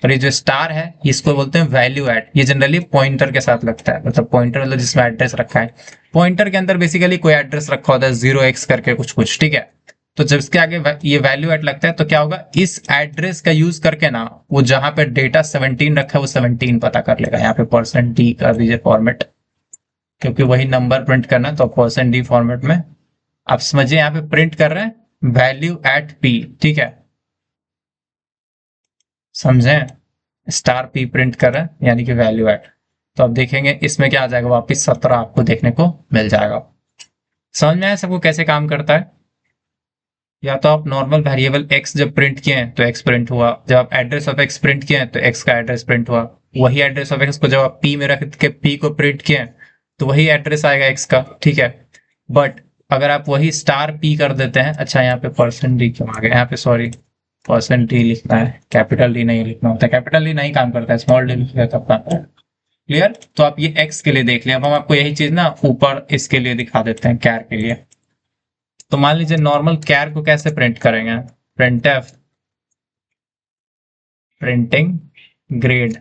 और ये जो स्टार है इसको बोलते हैं वैल्यू एट, ये जनरली पॉइंटर के साथ लगता है, मतलब पॉइंटर मतलब जिसमें एड्रेस रखा है। पॉइंटर के अंदर बेसिकली कोई एड्रेस रखा होता है 0x करके कुछ कुछ, ठीक है? तो जब इसके आगे ये वैल्यू एट लगता है तो क्या होगा? इस एड्रेस का यूज करके ना वो जहां पे डेटा 17 रखा है वो 17 पता कर लेगा। यहाँ पे %d कर दीजिए फॉर्मेट, क्योंकि वही नंबर प्रिंट करना है तो %d फॉर्मेट में आप समझिए यहाँ पे प्रिंट कर रहे हैं वैल्यू एट पी, ठीक है? समझे? स्टार पी प्रिंट कर रहे हैं यानी कि वैल्यू एट। तो अब देखेंगे इसमें क्या आ जाएगा, वापिस 17 आपको देखने को मिल जाएगा। समझ में आया सबको कैसे काम करता है? या तो आप नॉर्मल वेरिएबल x जब प्रिंट किए हैं तो x प्रिंट हुआ, जब आप एड्रेस ऑफ x प्रिंट किए हैं तो x का एड्रेस प्रिंट हुआ, वही एड्रेस ऑफ x को जब आप p में रख के p को प्रिंट किए हैं तो वही एड्रेस आएगा x का, ठीक है। बट अगर आप वही स्टार p कर देते हैं, अच्छा यहाँ पे परसेंट डी क्यों आ गया, यहाँ पे सॉरी परसेंट डी लिखना है, कैपिटल डी नहीं लिखना होता, कैपिटल डी नहीं काम करता है, स्मॉल डी लिखना तब काम करता है। क्लियर? तो आप ये x के लिए देख लिया, अब हम आपको यही चीज ना ऊपर इसके लिए दिखा देते हैं, कैर के लिए। तो मान लीजिए नॉर्मल कैर को कैसे प्रिंट करेंगे, printf printing grade,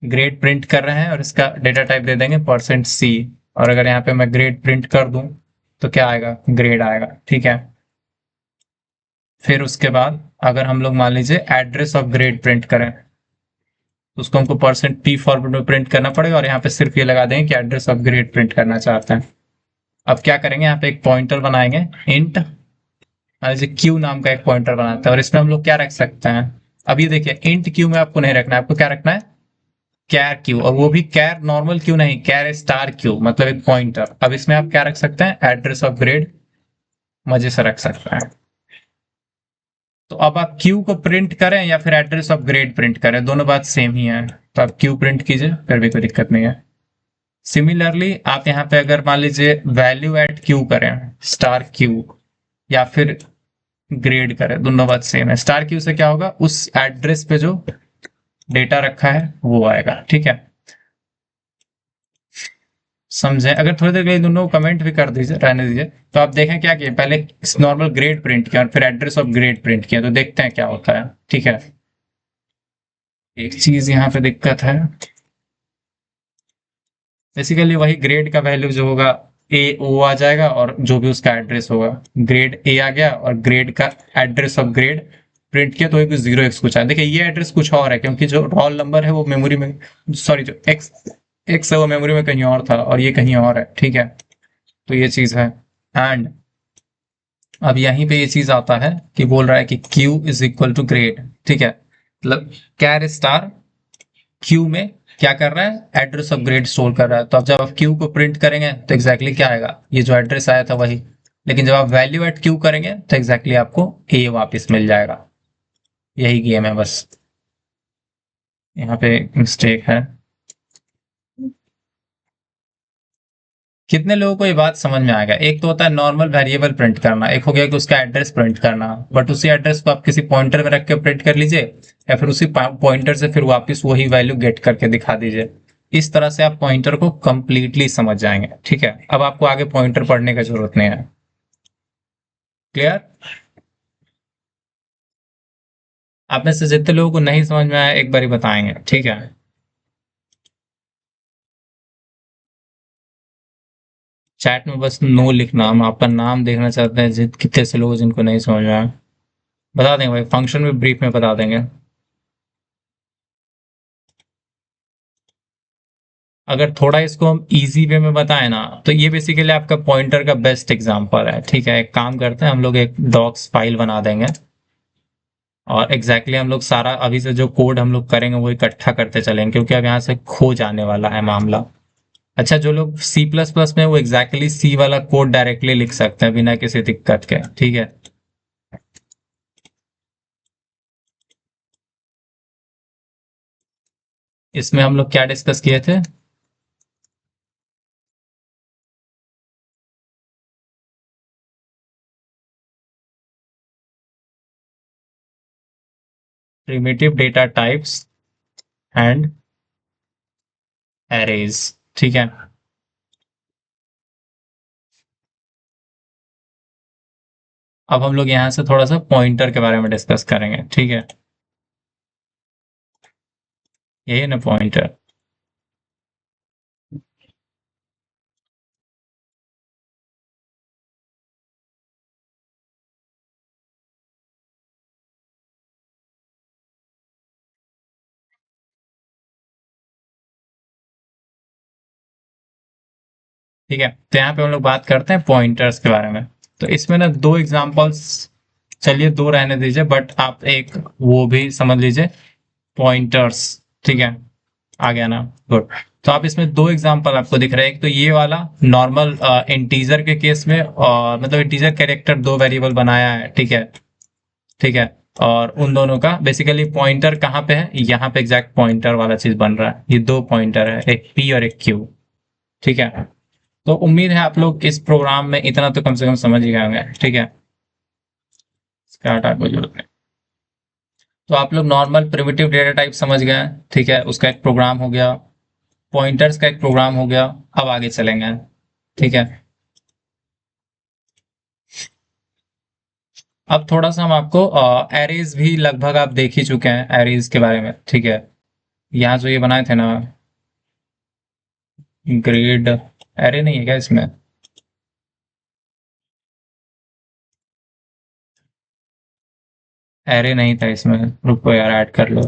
grade print कर रहे हैं और इसका डेटा टाइप दे देंगे परसेंट सी, और अगर यहाँ पे मैं ग्रेड प्रिंट कर दूं तो क्या आएगा, ग्रेड आएगा, ठीक है। फिर उसके बाद अगर हम लोग मान लीजिए एड्रेस ऑफ ग्रेड प्रिंट करें तो उसको हमको परसेंट पी फॉर्मेट में प्रिंट करना पड़ेगा, और यहाँ पे सिर्फ ये लगा देंगे कि एड्रेस ऑफ ग्रेड प्रिंट करना चाहते हैं। अब क्या करेंगे, यहाँ पे एक पॉइंटर बनाएंगे इंट, मान लीजिए क्यू नाम का एक पॉइंटर बनाते हैं, और इसमें हम लोग क्या रख सकते हैं, अब ये देखिए इंट क्यू में आपको नहीं रखना है, आपको क्या रखना है, कैर क्यू, और वो भी कैर नॉर्मल क्यू नहीं, कैर स्टार क्यू, मतलब एक पॉइंटर। अब इसमें आप क्या रख सकते हैं, एड्रेस ऑफ ग्रेड, मजे से रख सकते हैं। तो अब आप क्यू को प्रिंट करें या फिर एड्रेस ऑफ ग्रेड प्रिंट करें, दोनों बात सेम ही है, तो आप क्यू प्रिंट कीजिए, फिर भी कोई दिक्कत नहीं है। सिमिलरली आप यहाँ पे अगर मान लीजिए वैल्यू एट क्यू करें, स्टार क्यू, या फिर ग्रेड करें, दोनों बात सेम है। स्टार क्यू से क्या होगा, उस एड्रेस पे जो डेटा रखा है वो आएगा, ठीक है। समझे? अगर थोड़ी देर के लिए दोनों कमेंट भी कर दीजिए, रहने दीजिए, तो आप देखें क्या किया, पहले नॉर्मल ग्रेड प्रिंट किया और फिर एड्रेस ऑफ ग्रेड प्रिंट किया, तो देखते हैं क्या होता है, ठीक है। एक चीज यहाँ पे दिक्कत है, बेसिकली वही ग्रेड का वैल्यू जो होगा ए ओ आ जाएगा, और जो भी उसका एड्रेस होगा, ग्रेड ए आ गया और ग्रेड का एड्रेस ऑफ ग्रेड प्रिंट किया तो एक 0x कुछ आया। देखिए ये एड्रेस कुछ और है, क्योंकि जो रोल नंबर है वो मेमोरी में, सॉरी जो एक्स एक्स है वो मेमोरी में कहीं और था, और ये कहीं और है, ठीक है। तो ये चीज है। एंड अब यहीं पे ये चीज आता है कि बोल रहा है कि q is equal to grade, ठीक है, मतलब कैर स्टार क्यू में क्या कर रहा है, एड्रेस ऑफ ग्रेड स्टोर कर रहा है। तो अब जब आप क्यू को प्रिंट करेंगे तो एग्जैक्टली क्या आएगा, ये जो एड्रेस आया था वही, लेकिन जब आप वैल्यू एट क्यू करेंगे तो एग्जैक्टली आपको ए वापस मिल जाएगा। यही गेम है, बस यहाँ पे मिस्टेक है। कितने लोगों को ये बात समझ में आएगा? एक तो होता है नॉर्मल वेरिएबल प्रिंट करना, एक हो गया कि उसका एड्रेस प्रिंट करना, बट उसी एड्रेस को आप किसी पॉइंटर में रख के प्रिंट कर लीजिए, या फिर उसी पॉइंटर से फिर वापस वही वैल्यू गेट करके दिखा दीजिए। इस तरह से आप पॉइंटर को कंप्लीटली समझ जाएंगे, ठीक है। अब आपको आगे पॉइंटर पढ़ने की जरूरत नहीं है। क्लियर? आप में से जितने लोगों को नहीं समझ में आया एक बार ही बताएंगे, ठीक है। चैट में बस नो लिखना, हम आपका नाम देखना चाहते हैं, कितने से लोग जिनको नहीं समझ में आया। बता देंगे भाई, फंक्शन में ब्रीफ में बता देंगे। अगर थोड़ा इसको हम इजी वे में बताएं ना, तो ये बेसिकली आपका पॉइंटर का बेस्ट एग्जांपल है, ठीक है। एक काम करते हैं, हम लोग एक डॉक्स फाइल बना देंगे, और एग्जैक्टली हम लोग सारा अभी से जो कोड हम लोग करेंगे वो इकट्ठा करते चलेंगे, क्योंकि अब यहाँ से खो जाने वाला है मामला। अच्छा, जो लोग सी प्लस प्लस में, वो एग्जैक्टली सी वाला कोड डायरेक्टली लिख सकते हैं बिना किसी दिक्कत के, ठीक है। इसमें हम लोग क्या डिस्कस किए थे, primitive data types and arrays, ठीक है। अब हम लोग यहाँ से थोड़ा सा पॉइंटर के बारे में डिस्कस करेंगे, ठीक है। यही है ना पॉइंटर। ठीक है, तो यहाँ पे हम लोग बात करते हैं पॉइंटर्स के बारे में। तो इसमें ना दो एग्जांपल्स, चलिए दो रहने दीजिए, बट आप एक वो भी समझ लीजिए, पॉइंटर्स, ठीक है। आ गया ना, गुड। तो आप इसमें दो एग्जांपल आपको दिख रहे हैं। एक तो ये वाला नॉर्मल इंटीजर के केस में, और मतलब इंटीजर कैरेक्टर दो वेरिएबल बनाया है, ठीक है, ठीक है। और उन दोनों का बेसिकली पॉइंटर कहाँ पे है, यहाँ पे एग्जैक्ट पॉइंटर वाला चीज बन रहा है। ये दो पॉइंटर है, एक पी और एक क्यू, ठीक है। तो उम्मीद है आप लोग इस प्रोग्राम में इतना तो कम से कम समझ ही गए होंगे, ठीक है। इसका हटा कोई जरूरत नहीं। तो आप लोग नॉर्मल प्रिमिटिव डेटा टाइप समझ गए, ठीक है, उसका एक प्रोग्राम हो गया, पॉइंटर्स का एक प्रोग्राम हो गया। अब आगे चलेंगे, ठीक है। अब थोड़ा सा हम आपको एरेज भी लगभग आप देख ही चुके हैं एरेज के बारे में, ठीक है। यहाँ जो ये बनाए थे ना, ग्रेड एरे नहीं है क्या इसमें? एरे नहीं था इसमें, रुको यार ऐड कर लो।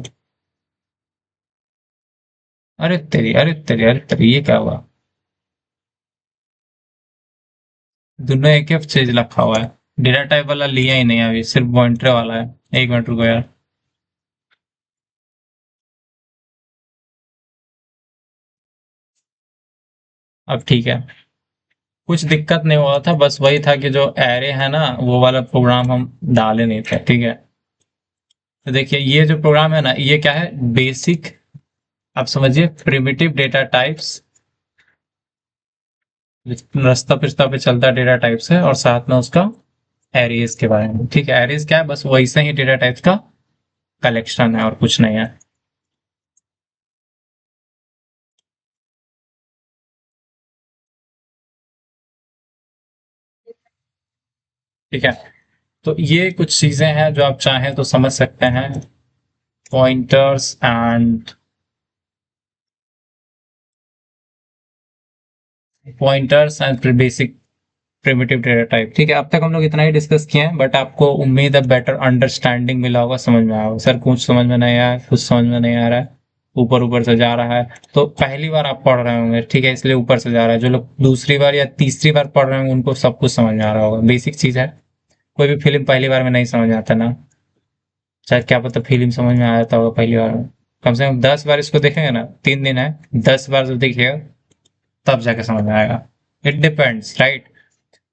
अरे तेरी, अरे तेरी, अरे तेरी, ये क्या हुआ? दोनों एक ही चीज रखा हुआ है। डेटा टाइप वाला लिया ही नहीं अभी, सिर्फ पॉइंटर वाला है। एक मिनट रुको यार। अब ठीक है, कुछ दिक्कत नहीं हुआ था, बस वही था कि जो एरे है ना, वो वाला प्रोग्राम हम डाले नहीं थे, ठीक है। तो देखिए ये जो प्रोग्राम है ना, ये क्या है, बेसिक, आप समझिए प्रिमिटिव डेटा टाइप्स, रास्ता पिस्ता पे चलता है डेटा टाइप्स है, और साथ में उसका एरेज के बारे में, ठीक है। एरेज क्या है, बस वैसे ही डेटा टाइप्स का कलेक्शन है और कुछ नहीं है। ठीक है, तो ये कुछ चीजें हैं जो आप चाहें तो समझ सकते हैं। Pointers and basic primitive data type, ठीक है। अब तक हम लोग इतना ही डिस्कस किए हैं, बट आपको उम्मीद है बेटर अंडरस्टैंडिंग मिला होगा, समझ में आया होगा। सर कुछ समझ में नहीं आया, कुछ समझ में नहीं आ रहा है, ऊपर ऊपर से जा रहा है। तो पहली बार आप पढ़ रहे होंगे, ठीक है, इसलिए ऊपर से जा रहा है। जो लोग दूसरी बार या तीसरी बार पढ़ रहे होंगे उनको सब कुछ समझ में आ रहा होगा, बेसिक चीज है। कोई भी फिल्म पहली बार में नहीं समझ में आता ना, चाहे क्या पता फिल्म समझ में आ जाता होगा पहली बार में। कम से कम 10 बार इसको देखेंगे ना, 3 दिन है, 10 बार जब देखिएगा तब जाके समझ में आएगा। It depends, right.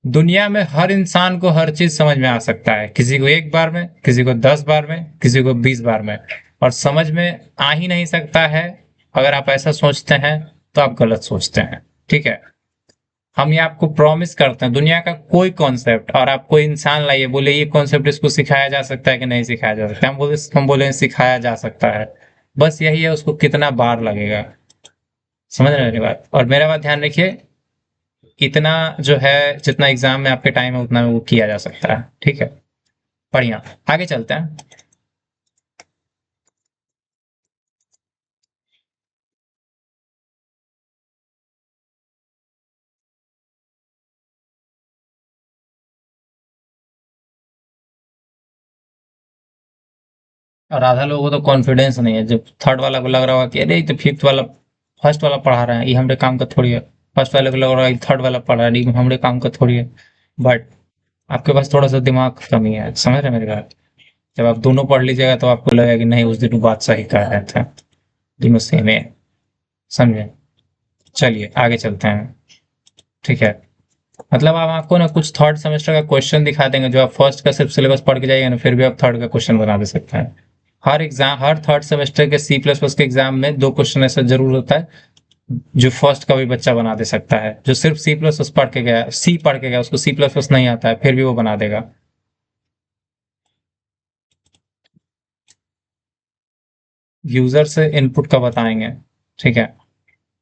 दुनिया में हर इंसान को हर चीज समझ में आ सकता है, किसी को एक बार में, किसी को 10 बार में, किसी को 20 बार में। और समझ में आ ही नहीं सकता है, अगर आप ऐसा सोचते हैं तो आप गलत सोचते हैं, ठीक है। हम ये आपको प्रॉमिस करते हैं, दुनिया का कोई कॉन्सेप्ट, और आप कोई इंसान लाइए बोले ये कॉन्सेप्ट इसको सिखाया जा सकता है कि नहीं सिखाया जा सकता, हम बोले सिखाया जा सकता है। बस यही है, उसको कितना बार लगेगा। समझ रहे हैं मेरी बात? और मेरा बात ध्यान रखिए, इतना जो है जितना एग्जाम में आपके टाइम है उतना में वो किया जा सकता है, ठीक है। बढ़िया, आगे चलते हैं। और आधा लोगों को तो कॉन्फिडेंस नहीं है, जब थर्ड वाला को लग रहा होगा कि अरे ये तो फिफ्थ वाला, फर्स्ट वाला पढ़ा रहे हैं, ये हमारे काम का थोड़ी है। फर्स्ट वाले को लग रहा है थर्ड वाला पढ़ा रहा है, ये हमारे काम का थोड़ी है। बट आपके पास थोड़ा सा दिमाग कमी है, समझ रहे हैं मेरी बात? जब आप दोनों पढ़ लीजिएगा तो आपको लगेगा कि नहीं उस दिन वो बात सही कह रहे थे, दोनों सेम है। समझे? चलिए आगे चलते हैं, ठीक है। मतलब आप आपको ना कुछ थर्ड सेमेस्टर का क्वेश्चन दिखा देंगे, जो आप फर्स्ट का सिर्फ सिलेबस पढ़ के जाइएगा ना, फिर भी आप थर्ड का क्वेश्चन बना दे सकते हैं। हर थर्ड सेमेस्टर के सी प्लस प्लस के एग्जाम में 2 क्वेश्चन ऐसा जरूर होता है जो फर्स्ट का भी बच्चा बना दे सकता है। जो सिर्फ सी प्लस प्लस पढ़ के गया, सी पढ़ के गया, उसको सी प्लस प्लस नहीं आता है, फिर भी वो बना देगा। यूजर से इनपुट का बताएंगे, ठीक है।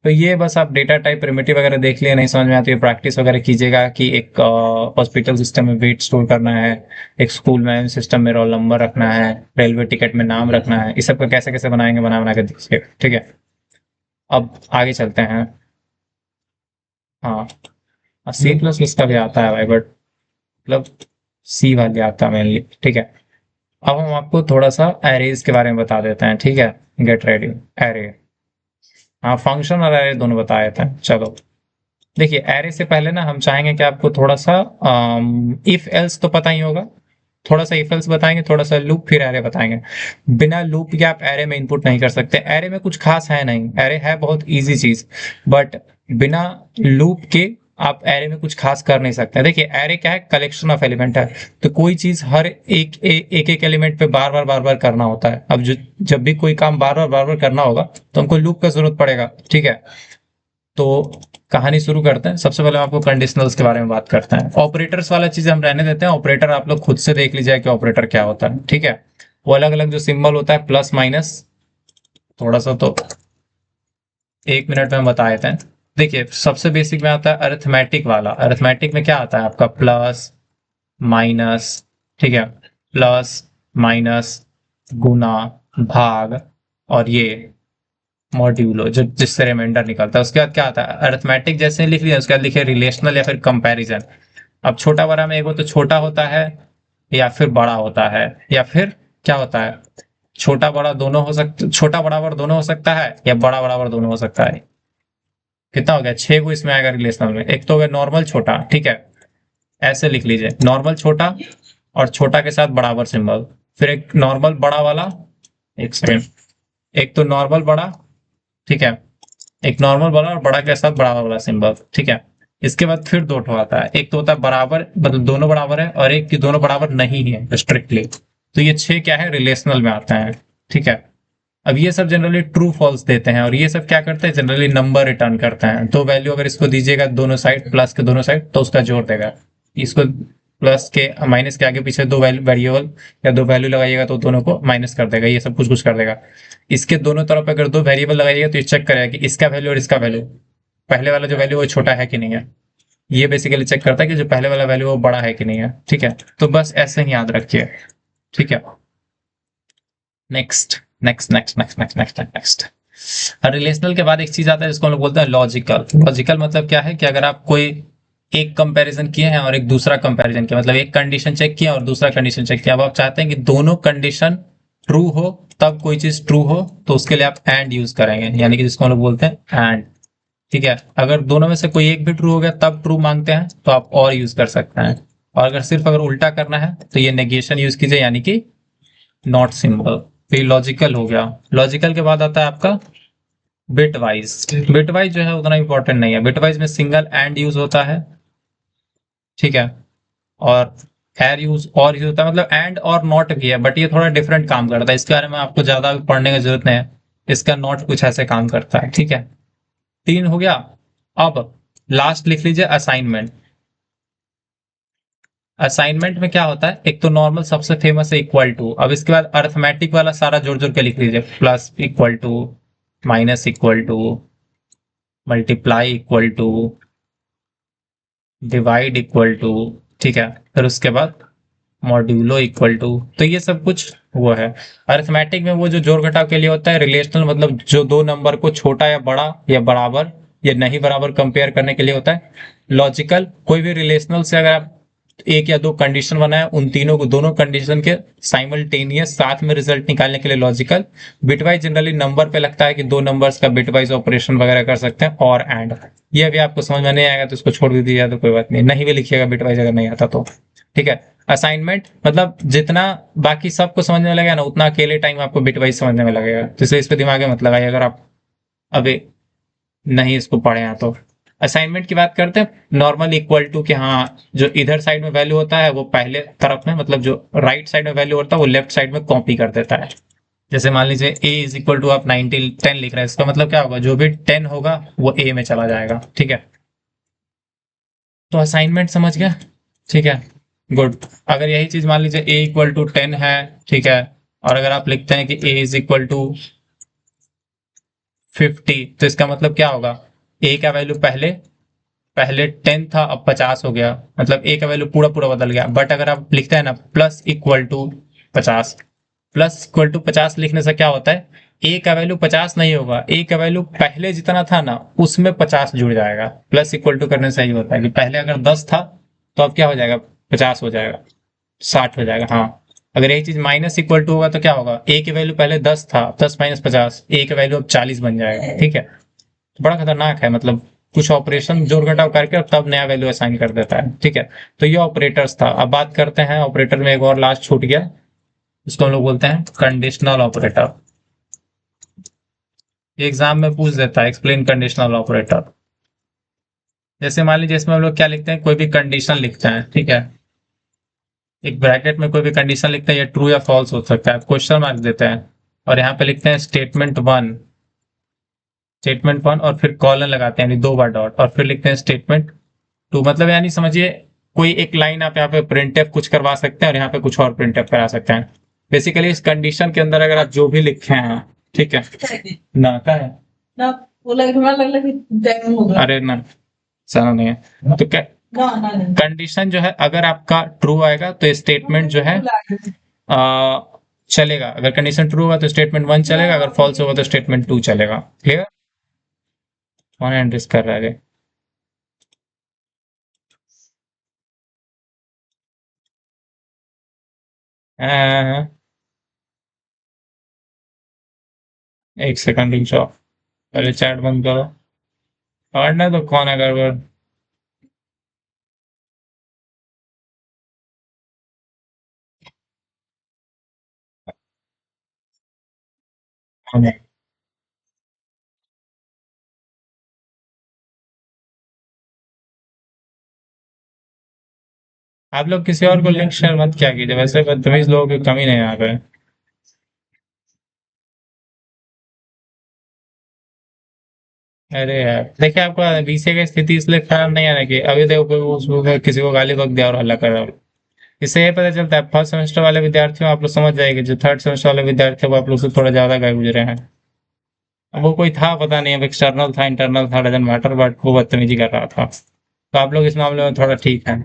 तो ये बस आप डेटा टाइप प्रिमिटिव वगैरह देख लिए, नहीं समझ में आती है प्रैक्टिस वगैरह कीजिएगा कि एक हॉस्पिटल सिस्टम में वेट स्टोर करना है, एक स्कूल में सिस्टम में रोल नंबर रखना है, रेलवे टिकट में नाम रखना है, इस सब का कैसे कैसे बनाएंगे, बना बना के देखिए, ठीक है। अब आगे चलते हैं। हाँ, सी प्लस इसका भी आता है भाई, बट मतलब सी वाले आता है मेनली, ठीक है। अब हम आपको थोड़ा सा एरेज के बारे में बता देते हैं, ठीक है। Get ready. एरे, हाँ, फंक्शन और एरे दोनों बता देते हैं, चलो। देखिए एरे से पहले ना हम चाहेंगे कि आपको थोड़ा सा इफ एल्स तो पता ही होगा, थोड़ा सा इफ एल्स बताएंगे, थोड़ा सा लूप, फिर एरे बताएंगे। बिना लूप के आप एरे में इनपुट नहीं कर सकते। एरे में कुछ खास है नहीं, एरे है बहुत इजी चीज, बट बिना लूप के आप एरे में कुछ खास कर नहीं सकते। देखिए एरे क्या है, कलेक्शन ऑफ एलिमेंट है, तो कोई चीज हर एक एलिमेंट पे बार बार करना होता है। अब जब भी कोई काम बार बार करना होगा तो हमको लूप का जरूरत पड़ेगा, ठीक है। तो कहानी शुरू करते हैं। सबसे पहले आपको कंडीशनल्स के बारे में बात करते हैं। ऑपरेटर्स वाला चीज हम रहने देते हैं, ऑपरेटर आप लोग खुद से देख लीजिए कि ऑपरेटर क्या होता है, ठीक है। वो अलग अलग जो सिंबल होता है, प्लस माइनस, थोड़ा सा तो 1 मिनट में हम बता देते हैं। देखिए सबसे बेसिक में आता है अरिथमेटिक वाला। अरिथमेटिक में क्या आता है आपका, प्लस माइनस, ठीक है, प्लस माइनस, गुना, भाग, और ये मॉड्यूलो जो जिससे रिमाइंडर निकलता है। उसके बाद क्या आता है, अरिथमेटिक जैसे लिख लिया, उसके बाद लिखे रिलेशनल या फिर कंपैरिजन। अब छोटा बड़ा में एक हो तो छोटा होता है या फिर बड़ा होता है, या फिर क्या होता है, छोटा बड़ा दोनों हो सकता, छोटा बराबर दोनों हो सकता है, या बड़ा बराबर दोनों हो सकता है। कितना हो गया, 6 को इसमें आएगा रिलेशनल में। एक तो हो गया नॉर्मल छोटा, ठीक है, ऐसे लिख लीजिए, नॉर्मल छोटा और छोटा के साथ बराबर सिंबल। फिर एक नॉर्मल बड़ा वाला, एक सेकेंड, एक तो नॉर्मल बड़ा, ठीक है, एक नॉर्मल वाला और बड़ा के साथ बराबर वाला सिंबल, ठीक है। इसके बाद फिर दो ठो आता है, एक तो होता है बराबर, मतलब दोनों बराबर है, और एक की दोनों बराबर नहीं है स्ट्रिक्टली। तो ये 6 क्या है, रिलेशनल में आते हैं, ठीक है। अब ये सब जनरली ट्रू फॉल्स देते हैं, और ये सब क्या करते हैं, जनरली नंबर रिटर्न करते हैं। तो वैल्यू अगर इसको दीजिएगा दोनों साइड, प्लस के दोनों साइड, तो उसका जोड़ देगा। इसको प्लस के माइनस के आगे पीछे दो वेरिएबल या दो वैल्यू लगाइएगा तो दोनों को माइनस कर देगा, ये सब कुछ कुछ कर देगा। इसके दोनों तरफ अगर दो वेरिएबल लगाइएगा तो ये चेक करेगा कि इसका वैल्यू और इसका वैल्यू, पहले वाला जो वैल्यू वो छोटा है कि नहीं है। ये बेसिकली चेक करता है कि जो पहले वाला वैल्यू वो बड़ा है कि नहीं है, ठीक है। तो बस ऐसे ही याद रखिए, ठीक है। Next next next next next next next relational के बाद एक चीज आता है जिसको हम लोग बोलते हैं लॉजिकल। लॉजिकल मतलब क्या है कि अगर आप कोई एक कंपैरिजन किए हैं और एक दूसरा कंपैरिजन किया, मतलब एक कंडीशन चेक किया और दूसरा कंडीशन चेक किया, अब आप चाहते हैं कि दोनों कंडीशन ट्रू हो, तब कोई चीज ट्रू हो, तो उसके लिए आप एंड यूज करेंगे, यानी कि जिसको हम लोग बोलते हैं एंड, ठीक है। अगर दोनों में से कोई एक भी ट्रू हो गया तब ट्रू मांगते हैं तो आप और यूज कर सकते हैं। और अगर सिर्फ अगर उल्टा करना है तो ये नेगेशन यूज कीजिए, यानी कि नॉट सिंबल। फिर लॉजिकल हो गया। लॉजिकल के बाद आता है आपका बिट वाइज। बिट वाइज जो है उतना इंपॉर्टेंट नहीं है, बिट वाइज में सिंगल एंड यूज होता है, ठीक है, और एयर यूज और यूज होता है, मतलब एंड और नॉट भी है, बट ये थोड़ा डिफरेंट काम करता है। इसके बारे में आपको ज्यादा पढ़ने की जरूरत नहीं है, इसका नॉट कुछ ऐसे काम करता है, ठीक है। 3 हो गया। अब लास्ट लिख लीजिए असाइनमेंट। असाइनमेंट में क्या होता है, एक तो नॉर्मल सबसे फेमस है इक्वल टू। अब इसके बाद अर्थमेटिक वाला सारा जोड़ जोड़ के लिख लीजिए, plus equal to, minus equal to, multiply equal to, divide equal to, ठीक है। फिर उसके बाद मॉड्यूलो इक्वल टू। तो ये सब कुछ वो है। अरिथमेटिक में वो जो जोड़ घटाव के लिए होता है। रिलेशनल मतलब जो दो नंबर को छोटा या बड़ा या बराबर या नहीं बराबर कंपेयर करने के लिए होता है। लॉजिकल कोई भी रिलेशनल से अगर आप एक या दो कंडीशन बनाए, उन तीनों को, दोनों कंडीशन के साइमल्टेनियस साथ में रिजल्ट निकालने के लिए लॉजिकल। बिटवाइज जनरली नंबर पे लगता है कि दो नंबर्स का बिटवाइज ऑपरेशन वगैरह कर सकते हैं। और एंड, ये अभी आपको समझ में नहीं आएगा तो इसको छोड़ दीजिएगा, तो कोई बात नहीं, नहीं भी लिखिएगा बिटवाइज अगर नहीं आता तो, ठीक है। असाइनमेंट मतलब जितना बाकी सबको समझने में लगेगा ना, उतना अकेले टाइम आपको बिटवाइज समझने में लगेगा, तो इसलिए इस पे दिमाग में मत लगाइए अगर आप अभी नहीं इसको पढ़े हैं तो। असाइनमेंट की बात करते हैं। नॉर्मल इक्वल टू के, हाँ, जो इधर साइड में वैल्यू होता है वो पहले तरफ में, मतलब जो राइट साइड में वैल्यू होता है वो लेफ्ट साइड में कॉपी कर देता है। जैसे मान लीजिए a इज इक्वल टू आप 90 10 लिख रहे हैं, इसका मतलब क्या होगा, जो भी 10 होगा वो a में चला जाएगा, ठीक है। तो असाइनमेंट समझ गया, ठीक है, गुड। अगर यही चीज मान लीजिए a इक्वल टू 10 है, ठीक है, और अगर आप लिखते हैं कि a इज इक्वल टू 50, तो इसका मतलब क्या होगा, a का वैल्यू पहले पहले 10 था, अब 50 हो गया, मतलब a का वैल्यू पूरा पूरा बदल गया। बट अगर आप लिखते हैं ना plus equal to 50, plus equal to 50 लिखने से क्या होता है, a का वैल्यू 50 नहीं होगा, a का वैल्यू पहले जितना था ना उसमें 50 जुड़ जाएगा। प्लस इक्वल टू करने से ही होता है कि पहले अगर 10 था तो अब क्या हो जाएगा, 50 हो जाएगा, 60 हो जाएगा। हाँ, अगर यही चीज माइनस इक्वल टू होगा तो क्या होगा, a की वैल्यू पहले 10 था, 10 माइनस 50, a का वैल्यू अब 40 बन जाएगा, ठीक है। बड़ा खतरनाक है, मतलब कुछ ऑपरेशन जोड़ घटाव करके और तब नया वैल्यू असाइन कर देता है। ठीक है, तो ये ऑपरेटर्स था। अब बात करते हैं ऑपरेटर में एक और लास्ट छूट गया, इसको हम लोग बोलते हैं कंडीशनल ऑपरेटर। एग्जाम में पूछ देता है एक्सप्लेन कंडीशनल ऑपरेटर। जैसे मान लीजिए इसमें हम लोग क्या लिखते हैं, कोई भी कंडीशन लिखते हैं, ठीक है, एक ब्रैकेट में कोई भी कंडीशन लिखते हैं, ये ट्रू या फॉल्स हो सकता है, क्वेश्चन मार्क देते हैं और यहाँ पे लिखते हैं स्टेटमेंट वन और फिर कॉलन लगाते हैं, यानी 2 बार डॉट, और फिर लिखते हैं स्टेटमेंट 2। मतलब यानी समझिए कोई एक लाइन आप यहाँ पे प्रिंट एफ कुछ करवा सकते हैं और यहाँ पे कुछ और प्रिंट एफ करा सकते हैं। बेसिकली इस कंडीशन के अंदर अगर आप जो भी लिखे हैं, ठीक है ना, क्या है ना वो लग रहा लग लग टाइम हो गया अरे ना, सही नहीं है तो क्या ना ना ना कंडीशन जो है अगर आपका ट्रू आएगा तो स्टेटमेंट जो है चलेगा। अगर कंडीशन ट्रू होगा तो स्टेटमेंट 1 चलेगा, अगर फॉल्स होगा तो स्टेटमेंट 2 चलेगा। क्लियर? कौन एंट्रीज कर रहा है? हाँ, एक सेकंड रुक जाओ, पहले चैट बंद करो। पढ़ना तो कौन है गड़बड़? कौन है? आप लोग किसी और को लिंक शेयर मत किया कीजिए, वैसे बदतमीज लोगों की कमी नहीं है यहाँ पे। अरे यार देखिए, आपको बीसीए की स्थिति इसलिए खराब नहीं है ना कि अभी देखो कोई उसको किसी को गाली बक दिया और हल्ला कर रहा हो। इससे ये पता चलता है फर्स्ट सेमेस्टर वाले विद्यार्थियों आप लोग समझ जाएंगे, जो थर्ड सेमेस्टर वाले विद्यार्थी वो आप लोग से थोड़ा ज्यादा गए गुजरे हैं। अब वो कोई था पता नहीं, अब एक्सटर्नल था इंटरनल था डजंट मैटर, बट वो बदतमीजी कर रहा था। तो आप लोग इस मामले में थोड़ा ठीक है।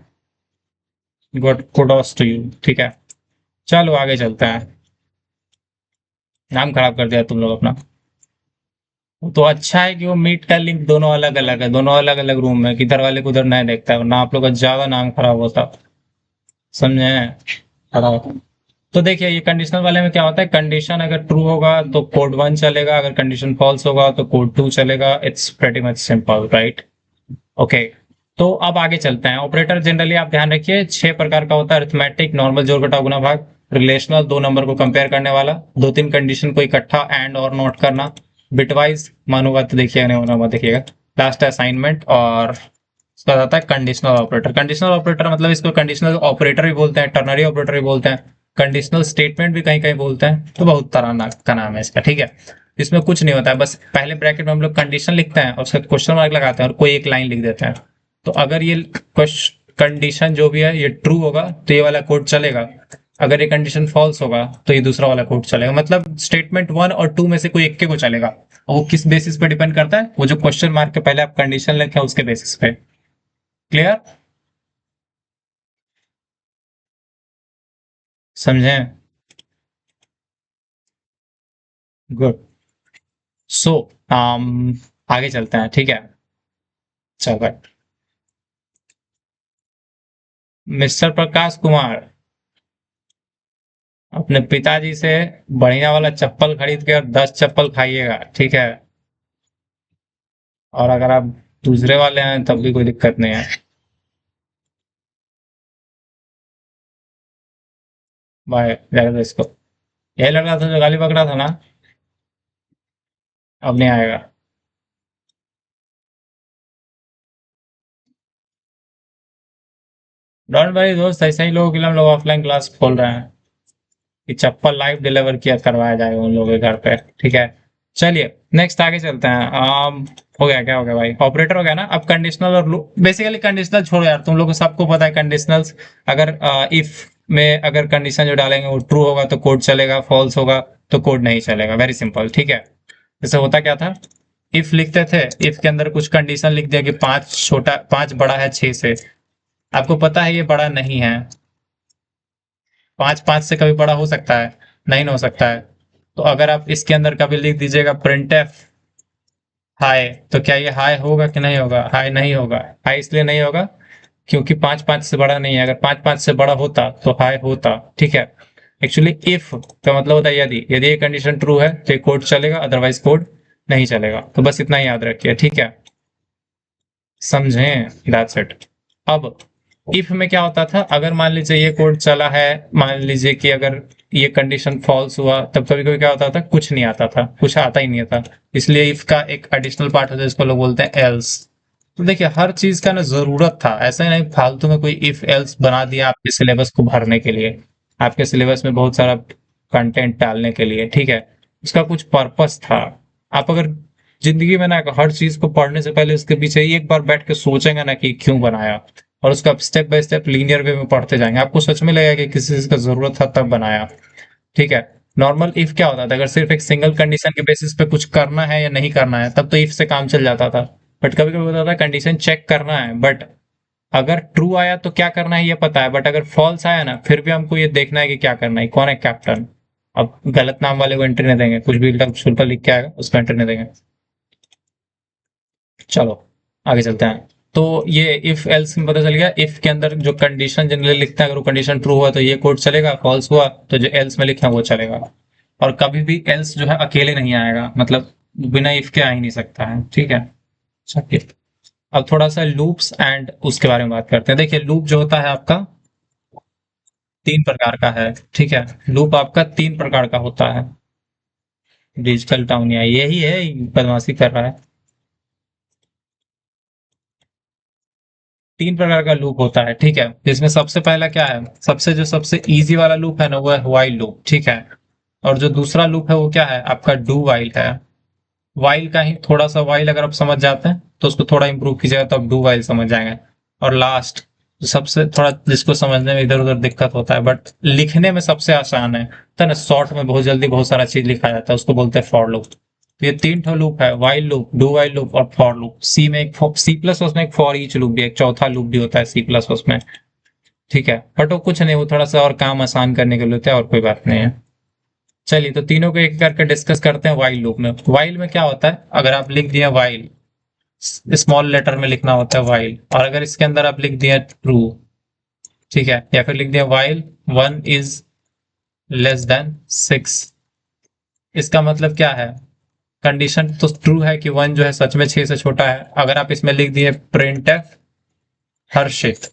Good kudos to you. ठीक है, चलो आगे चलते हैं। नाम खराब कर दिया तुम लोग अपना। तो अच्छा है कि वो मीट का लिंक दोनों अलग अलग है, दोनों अलग अलग रूम में, किधर वाले को उधर नहीं देखता है, वरना आप लोग का ज्यादा नाम खराब होता। समझे? खराब। तो देखिए ये कंडीशनल वाले में क्या होता है, कंडीशन अगर ट्रू होगा तो कोड 1 चलेगा, अगर कंडीशन फॉल्स होगा तो कोड 2 चलेगा। It's pretty much simple, right? Okay, तो अब आगे चलते हैं। ऑपरेटर जनरली आप ध्यान रखिए 6 प्रकार का होता है। अरिथमेटिक, नॉर्मल, जोड़ घटाव गुणा भाग, रिलेशनल, 2 नंबर को कंपेयर करने वाला, 2-3 कंडीशन को इकट्ठा एंड और नोट करना, बिटवाइज मानूंगा तो देखिएगा, नहीं होना मत देखिएगा, लास्ट असाइनमेंट, और उसका आता है कंडीशनल ऑपरेटर। कंडीशनल ऑपरेटर मतलब इसको कंडीशनल ऑपरेटर भी बोलते हैं, टर्नरी ऑपरेटर भी बोलते हैं, कंडीशनल स्टेटमेंट भी कहीं कहीं बोलते हैं, तो बहुत तरह का नाम है इसका। ठीक है, इसमें कुछ नहीं होता है, बस पहले ब्रैकेट में हम लोग कंडीशन लिखते हैं और उसका क्वेश्चन मार्क लगाते हैं और कोई एक लाइन लिख देते हैं। तो अगर ये कंडीशन जो भी है ये ट्रू होगा तो ये वाला कोड चलेगा, अगर ये कंडीशन फॉल्स होगा तो ये दूसरा वाला कोड चलेगा। मतलब स्टेटमेंट 1 और 2 में से कोई एक के को चलेगा, और वो किस बेसिस पे डिपेंड करता है, वो जो क्वेश्चन मार्क के पहले आप कंडीशन लिखे उसके बेसिस पे। क्लियर? समझे? गुड। सो आगे चलते हैं, ठीक है? चलो, मिस्टर प्रकाश कुमार अपने पिताजी से बढ़िया वाला चप्पल खरीद के और 10 चप्पल खाइएगा, ठीक है? और अगर आप दूसरे वाले हैं तब भी कोई दिक्कत नहीं है। बाय, जाएगा इसको। यही लड़का था जो गाली पकड़ा था ना, अब नहीं आएगा। डोंट वरी दोस्त, ऐसे ही लोगों के लिए हम लोग ऑफलाइन क्लास खोल रहे हैं कि चप्पल लाइव डिलीवर किया करवाया जाएगा उन लोगों के घर पे। ठीक है, चलिए नेक्स्ट आगे चलते हैं। हो गया, क्या हो गया भाई, ऑपरेटर हो गया ना। अब कंडीशनल और बेसिकली कंडीशनल छोड़ो यार, तुम लोग को सबको पता है कंडीशनल्स। अगर इफ में अगर कंडीशन जो डालेंगे वो ट्रू होगा तो कोड चलेगा, फॉल्स होगा तो कोड नहीं चलेगा। वेरी सिंपल, ठीक है? जैसे होता क्या था, इफ लिखते थे, इफ के अंदर कुछ कंडीशन लिख दिया कि 5 बड़ा है 6 से। आपको पता है ये बड़ा नहीं है, 5 से कभी बड़ा हो सकता है? नहीं ना हो सकता है। तो अगर आप इसके अंदर कभी लिख दीजिएगा प्रिंट एफ हाई, तो क्या ये हाई होगा कि नहीं होगा? हाई नहीं होगा। हाई इसलिए नहीं होगा क्योंकि 5 से बड़ा नहीं है। अगर 5 से बड़ा होता तो हाई होता। ठीक है, एक्चुअली इफ का मतलब होता है यदि, यदि ये कंडीशन ट्रू है तो ये कोड चलेगा, अदरवाइज कोड नहीं चलेगा। तो बस इतना ही याद रखिए, ठीक है? समझें, दैट्स इट। अब इफ में क्या होता था, अगर मान लीजिए ये कोड चला है, मान लीजिए कि अगर ये कंडीशन फॉल्स हुआ, तब कभी कभी क्या होता था, कुछ नहीं आता था, कुछ आता ही नहीं था। इसलिए इफ का एक एडिशनल पार्ट होता है, इसको लोग बोलते हैं एल्स। तो देखिए हर चीज का ना जरूरत था, ऐसा नहीं फालतू में कोई इफ एल्स बना दिया आपके सिलेबस को भरने के लिए, आपके सिलेबस में बहुत सारा कंटेंट डालने के लिए, ठीक है। उसका कुछ पर्पस था। आप अगर जिंदगी में ना हर चीज को पढ़ने से पहले उसके पीछे एक बार बैठ के सोचेंगे ना कि क्यों बनाया, और उसका स्टेप बाय स्टेप लीनियर वे में पढ़ते जाएंगे, आपको सच में लगेगा कि किसी चीज का जरूरत था तब बनाया, ठीक है। नॉर्मल इफ क्या होता था, अगर सिर्फ एक सिंगल कंडीशन के बेसिस पे कुछ करना है या नहीं करना है, तब तो इफ से काम चल जाता था। बट कभी कभी होता था कंडीशन चेक करना है, बट अगर ट्रू आया तो क्या करना है ये पता है, बट अगर फॉल्स आया ना, फिर भी हमको ये देखना है कि क्या करना है, कौन है कैप्टन। अब गलत नाम वाले को एंट्री नहीं देंगे, कुछ भी शुल्क लिख के आएगा उसको एंट्री नहीं देंगे। चलो आगे चलते हैं। तो ये इफ एल्स में पता चल गया, इफ के अंदर जो कंडीशन जनरली लिखते हैं, अगर वो कंडीशन ट्रू हुआ तो ये कोड चलेगा, फॉल्स हुआ तो जो एल्स में लिखे हैं वो चलेगा। और कभी भी एल्स जो है अकेले नहीं आएगा, मतलब बिना इफ के आ ही नहीं सकता है, ठीक है। चलिए अब थोड़ा सा लूप्स एंड उसके बारे में बात करते हैं। देखिए लूप जो होता है आपका 3 प्रकार का है, ठीक है। लूप आपका 3 प्रकार का होता है। डिजिटल टाउन या यही है, बदमाशी कर रहा है। 3 प्रकार का लूप होता है, ठीक है। जिसमें सबसे पहला क्या है, सबसे इजी वाला लूप है ना, वो है व्हाइल लूप, ठीक है। और जो दूसरा लूप है वो क्या है आपका, डू वाइल है। वाइल का ही थोड़ा सा, वाइल अगर आप समझ जाते हैं तो उसको थोड़ा इंप्रूव कीजिएगा तो आप डू वाइल समझ जाएंगे। और लास्ट सबसे थोड़ा जिसको समझने में इधर उधर दिक्कत होता है बट लिखने में सबसे आसान है, तो ना शॉर्ट में बहुत जल्दी बहुत सारा चीज लिखा जाता है, उसको बोलते हैं फॉर लूप। तो ये 3 ठो लूप है, while loop, do while loop और फॉर लूप। सी में एक सी प्लस प्लस में एक फॉर ईच लूप भी, एक चौथा लूप भी होता है सी प्लस प्लस में, ठीक है। बट वो कुछ नहीं, वो थोड़ा सा और काम आसान करने के लिए होता है, और कोई बात नहीं है। चलिए तो तीनों को एक करके डिस्कस करते हैं। वाइल लूप में, वाइल में क्या होता है, अगर आप लिख दिए वाइल, स्मॉल लेटर में लिखना होता है वाइल, और अगर इसके अंदर आप लिख दिए ट्रू, ठीक है, या फिर लिख दिया वाइल 1 is less than 6, इसका मतलब क्या है, कंडीशन तो ट्रू है कि 1 जो है सच में 6 से छोटा है। अगर आप इसमें लिख दिए प्रिंटफ हर्षित,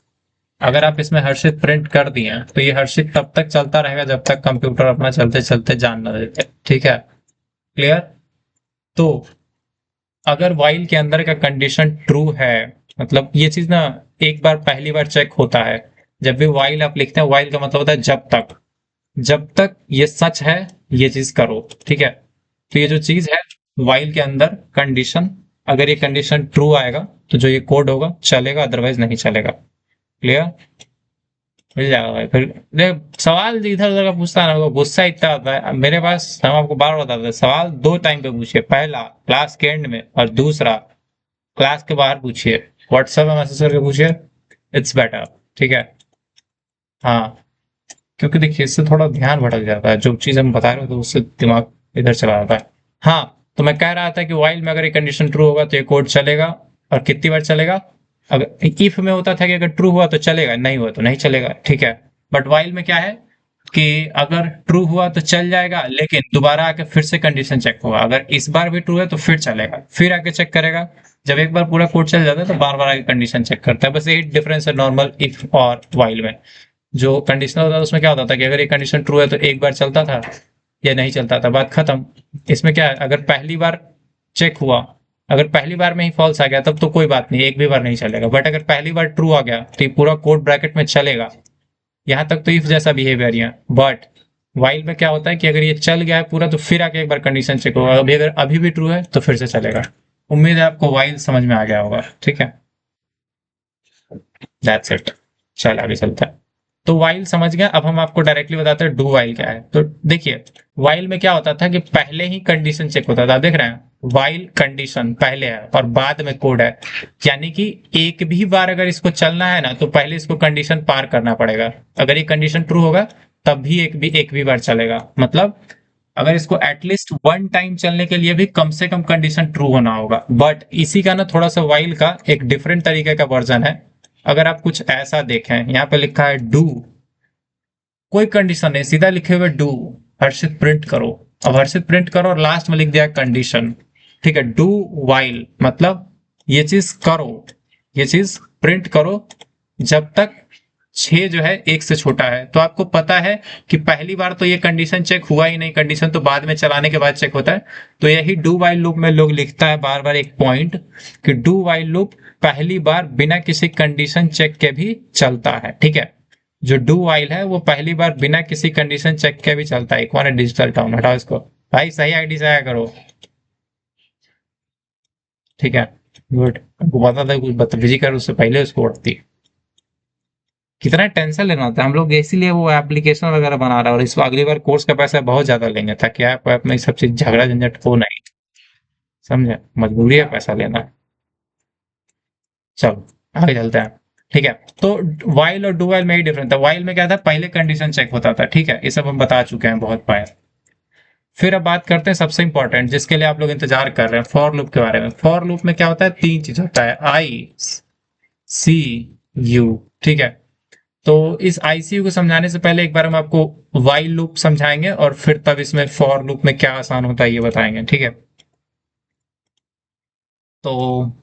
अगर आप इसमें हर्षित प्रिंट कर दिए तो ये हर्षित तब तक चलता रहेगा जब तक कंप्यूटर अपना चलते चलते जान न देते, ठीक है। क्लियर। तो अगर वाइल के अंदर का कंडीशन ट्रू है, मतलब ये चीज ना एक बार पहली बार चेक होता है, जब भी वाइल आप लिखते हैं, वाइल का मतलब होता है जब तक ये सच है ये चीज करो, ठीक है। तो ये जो चीज है वाइल के अंदर कंडीशन, अगर ये कंडीशन ट्रू आएगा तो जो ये कोड होगा चलेगा, अदरवाइज नहीं चलेगा। क्लियर। मिल जाएगा भाई। फिर देख सवाल इधर उधर का पूछता ना होगा, गुस्सा इतना आता है। अब मेरे पास, हम आपको बार बताते हैं, सवाल 2 टाइम पे पूछिए, पहला क्लास के एंड में और दूसरा क्लास के बाहर पूछिए, व्हाट्सएप में मैसेज करके पूछिए, इट्स बेटर, ठीक है। हाँ, क्योंकि देखिए इससे थोड़ा ध्यान भटक जाता है, जो चीज हम बता रहे हो तो उससे दिमाग इधर चला जाता है। हाँ, तो मैं कह रहा था कि वाइल में अगर ये कंडीशन ट्रू होगा तो ये कोड चलेगा, और कितनी बार चलेगा, अगर इफ में होता था कि अगर ट्रू हुआ तो चलेगा, नहीं हुआ तो नहीं चलेगा, ठीक है। बट वाइल में क्या है कि अगर ट्रू हुआ तो चल जाएगा, लेकिन दोबारा आके फिर से कंडीशन चेक होगा, अगर इस बार भी ट्रू है तो फिर चलेगा, फिर आके चेक करेगा। जब एक बार पूरा कोड चल जाता है तो बार बार आके कंडीशन चेक करता है। बस यही डिफरेंस है नॉर्मल इफ और वाइल में। जो कंडीशनल होता था उसमें क्या होता था कि अगर ये कंडीशन ट्रू है तो एक बार चलता था या नहीं चलता था, बात खत्म। इसमें क्या है, अगर पहली बार चेक हुआ, अगर पहली बार में ही फॉल्स आ गया तब तो कोई बात नहीं, एक भी बार नहीं चलेगा। बट अगर पहली बार ट्रू आ गया तो ये पूरा कोड ब्रैकेट में चलेगा। यहां तक तो इफ जैसा बिहेवियर है। बट वाइल में क्या होता है कि अगर ये चल गया है पूरा तो फिर आके एक बार कंडीशन चेक होगा, अभी अगर अभी भी ट्रू है तो फिर से चलेगा। उम्मीद है आपको वाइल समझ में आ गया होगा, ठीक है। That's it. चल आगे चलता है। तो वाइल समझ गया, अब हम आपको डायरेक्टली बताते हैं डू वाइल क्या है। तो देखिए वाइल में क्या होता था कि पहले ही कंडीशन चेक होता था, देख रहे हैं, वाइल कंडीशन पहले है और बाद में कोड है, यानी कि एक भी बार अगर इसको चलना है ना तो पहले इसको कंडीशन पार करना पड़ेगा। अगर ये कंडीशन ट्रू होगा तब भी एक भी बार चलेगा, मतलब अगर इसको एटलीस्ट 1 टाइम चलने के लिए भी कम से कम कंडीशन ट्रू होना होगा। बट इसी का ना थोड़ा सा वाइल का एक डिफरेंट तरीके का वर्जन है। अगर आप कुछ ऐसा देखें, यहाँ पे लिखा है डू, कोई कंडीशन नहीं, सीधा लिखे हुए डू, हर्षित प्रिंट करो। अब हर्षित प्रिंट करो और लास्ट में लिख दिया कंडीशन, ठीक है। डू वाइल मतलब ये चीज करो, ये चीज प्रिंट करो जब तक 6 जो है 1 से छोटा है। तो आपको पता है कि पहली बार तो ये कंडीशन चेक हुआ ही नहीं, कंडीशन तो बाद में चलाने के बाद चेक होता है। तो यही डू वाइल लूप में लोग लिखता है बार बार एक पॉइंट कि डू वाइल लूप पहली बार बिना किसी कंडीशन चेक के भी चलता है। ठीक है, जो डू वाइल है वो पहली बार बिना किसी कंडीशन चेक के भी चलता है। कौन है डिजिटल टाउन, हटाओ इसको भाई, सही आईडी से आया करो। ठीक है, गुड। आपको पता था कुछ बदतमीजी कर उससे पहले उसको उड़ती। कितना टेंशन लेना होता है हम लोग, इसीलिए वो एप्लीकेशन वगैरह बना रहा है। और इस अगली बार कोर्स का पैसा बहुत ज्यादा लेंगे ताकि आप में सब चीज झगड़ा झंझट हो नहीं। समझे, मजबूरी है पैसा लेना। चलो आगे चलते हैं। ठीक है, तो वाइल और डू वाइल में ही डिफरेंस था। वाइल में क्या था, पहले कंडीशन चेक होता था। ठीक है, ये सब हम बता चुके हैं बहुत बार। फिर अब बात करते हैं सबसे इंपॉर्टेंट जिसके लिए आप लोग इंतजार कर रहे हैं, फॉर लूप के बारे में। फॉर लूप में क्या होता है, 3 चीज होता है, आई सी यू। ठीक है, तो इस आईसीयू को समझाने से पहले एक बार हम आपको वाइल लूप समझाएंगे और फिर तब इसमें फॉर लूप में क्या आसान होता है ये बताएंगे। ठीक है, तो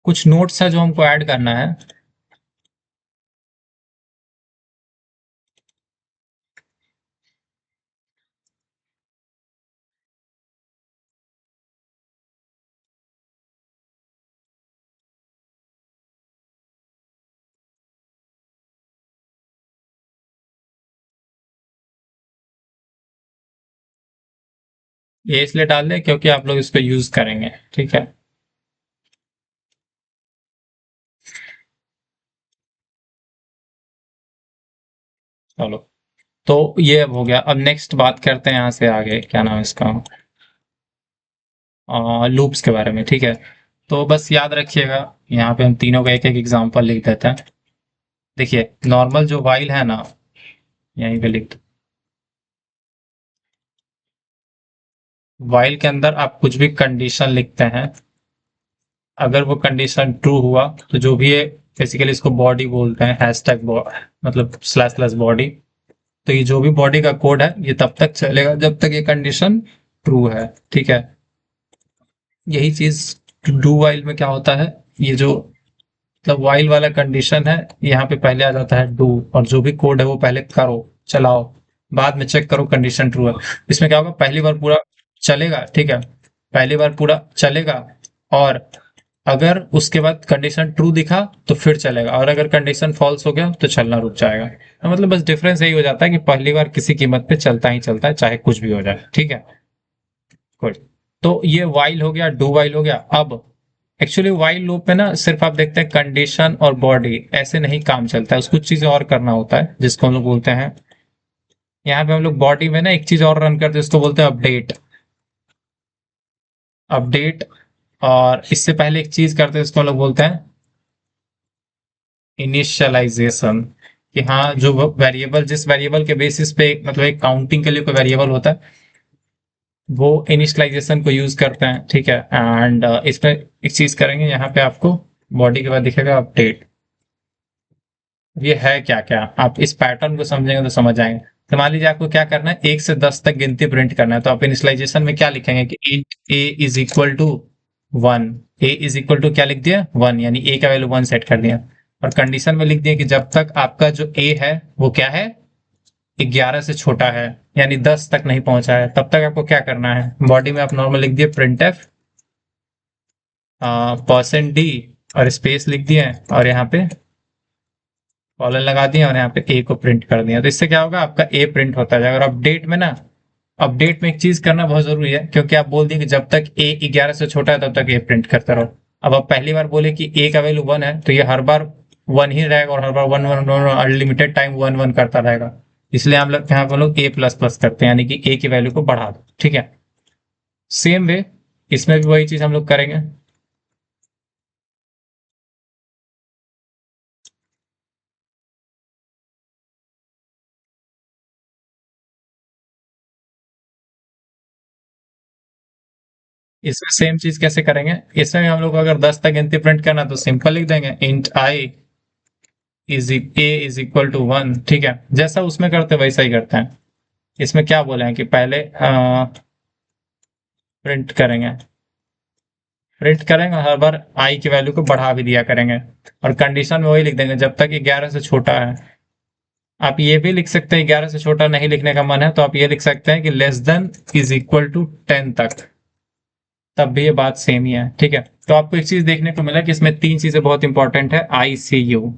कुछ नोट्स है जो हमको ऐड करना है। ये इसलिए डाल दें क्योंकि आप लोग इसको यूज करेंगे। ठीक है, चलो, तो ये अब हो गया। अब नेक्स्ट बात करते हैं यहाँ से आगे, क्या नाम है इसका, लूप्स के बारे में। ठीक है, तो बस याद रखिएगा, यहाँ पे हम तीनों का एक एक एग्जांपल लिख देते हैं। देखिए, नॉर्मल जो वाइल है ना, यहीं पे लिख दो। वाइल के अंदर आप कुछ भी कंडीशन लिखते हैं, अगर वो कंडीशन ट्रू हुआ तो जो भी है, बेसिकली इसको बॉडी बोलते हैं, हैशटैग मतलब स्लैश स्लैश बॉडी। तो ये जो भी बॉडी का कोड है ये तब तक चलेगा जब तक ये कंडीशन ट्रू है। ठीक है, यही चीज डू वाइल में क्या होता है, ये जो मतलब वाइल वाला कंडीशन है, यहाँ पे पहले आ जाता है डू, और जो भी कोड है वो पहले करो, चलाओ, बाद में चेक करो कंडीशन ट्रू है। इसमें क्या होगा, पहली बार पूरा चलेगा। ठीक है, पहली बार पूरा चलेगा, और अगर उसके बाद कंडीशन ट्रू दिखा तो फिर चलेगा, और अगर कंडीशन फॉल्स हो गया तो चलना रुक जाएगा। तो मतलब बस डिफरेंस यही हो जाता है कि पहली बार किसी कीमत पे चलता ही चलता है, चाहे कुछ भी हो जाए। ठीक है, गुड। तो ये वाइल हो गया, डू वाइल हो गया। अब एक्चुअली वाइल लूप में ना सिर्फ आप देखते हैं कंडीशन और बॉडी, ऐसे नहीं काम चलता है, उसको कुछ चीजें और करना होता है जिसको हम लोग बोलते हैं, यहाँ पे हम लोग बॉडी में ना एक चीज और रन करते हैं, उसको बोलते हैं अपडेट। अपडेट, और इससे पहले एक चीज करते हैं, इसको हम लोग बोलते हैं इनिशियलाइजेशन। कि हाँ, जो वेरिएबल, जिस वेरिएबल के बेसिस पे मतलब एक काउंटिंग के लिए कोई वेरिएबल होता है, वो इनिशियलाइजेशन को यूज करते हैं। ठीक है, एंड इसमें एक चीज करेंगे, यहाँ पे आपको बॉडी के बाद दिखेगा अपडेट। ये है क्या क्या, आप इस पैटर्न को समझेंगे तो समझ आएंगे। तो मान लीजिए आपको क्या करना है, 1 से 10 तक गिनती प्रिंट करना है, तो आप इनिशियलाइजेशन में क्या लिखेंगे कि int A is equal to 1। A is equal to क्या लिख दिया, 1, यानी ए का वैल्यू 1 सेट कर दिया। और कंडीशन में लिख दिया कि जब तक आपका जो ए है वो क्या है, 11 से छोटा है, यानी 10 तक नहीं पहुंचा है, तब तक आपको क्या करना है, बॉडी में आप नॉर्मल लिख दिए प्रिंट एफ %d और स्पेस लिख दिए, और यहाँ पे कॉलन लगा दिया, और यहाँ पे ए को प्रिंट कर दिया। तो इससे क्या होगा, आपका ए प्रिंट होता जाएगा। और अपडेट में ना, अपडेट में एक चीज करना बहुत जरूरी है, क्योंकि आप बोल दिए कि जब तक ए 11 से छोटा है तब तक ए प्रिंट करते रहो। अब आप पहली बार बोले कि ए का वैल्यू 1 है, तो ये हर बार 1 ही रहेगा, और हर बार 1 1 1 अनलिमिटेड टाइम 1 1 करता रहेगा। इसलिए हम लोग यहाँ पर लोग ए प्लस प्लस करते हैं, यानी कि ए की वैल्यू को बढ़ा दो। ठीक है, सेम वे इसमें भी वही चीज हम लोग करेंगे। इसमें सेम चीज कैसे करेंगे, इसमें भी हम लोग अगर 10 तक गिनती प्रिंट करना तो सिंपल लिख देंगे int I is A is equal to 1। ठीक है, जैसा उसमें करते वैसा ही करते हैं। इसमें क्या बोले हैं कि पहले प्रिंट करेंगे प्रिंट करेंगे, हर बार आई की वैल्यू को बढ़ा भी दिया करेंगे, और कंडीशन में वही लिख देंगे जब तक 11 से छोटा है। आप ये भी लिख सकते हैं, 11 से छोटा नहीं लिखने का मन है तो आप ये लिख सकते हैं कि less than is equal to 10 तक, तब भी ये बात सेम ही है। ठीक है, तो आपको एक चीज देखने को मिला कि इसमें 3 चीजें बहुत इंपॉर्टेंट है, ICU।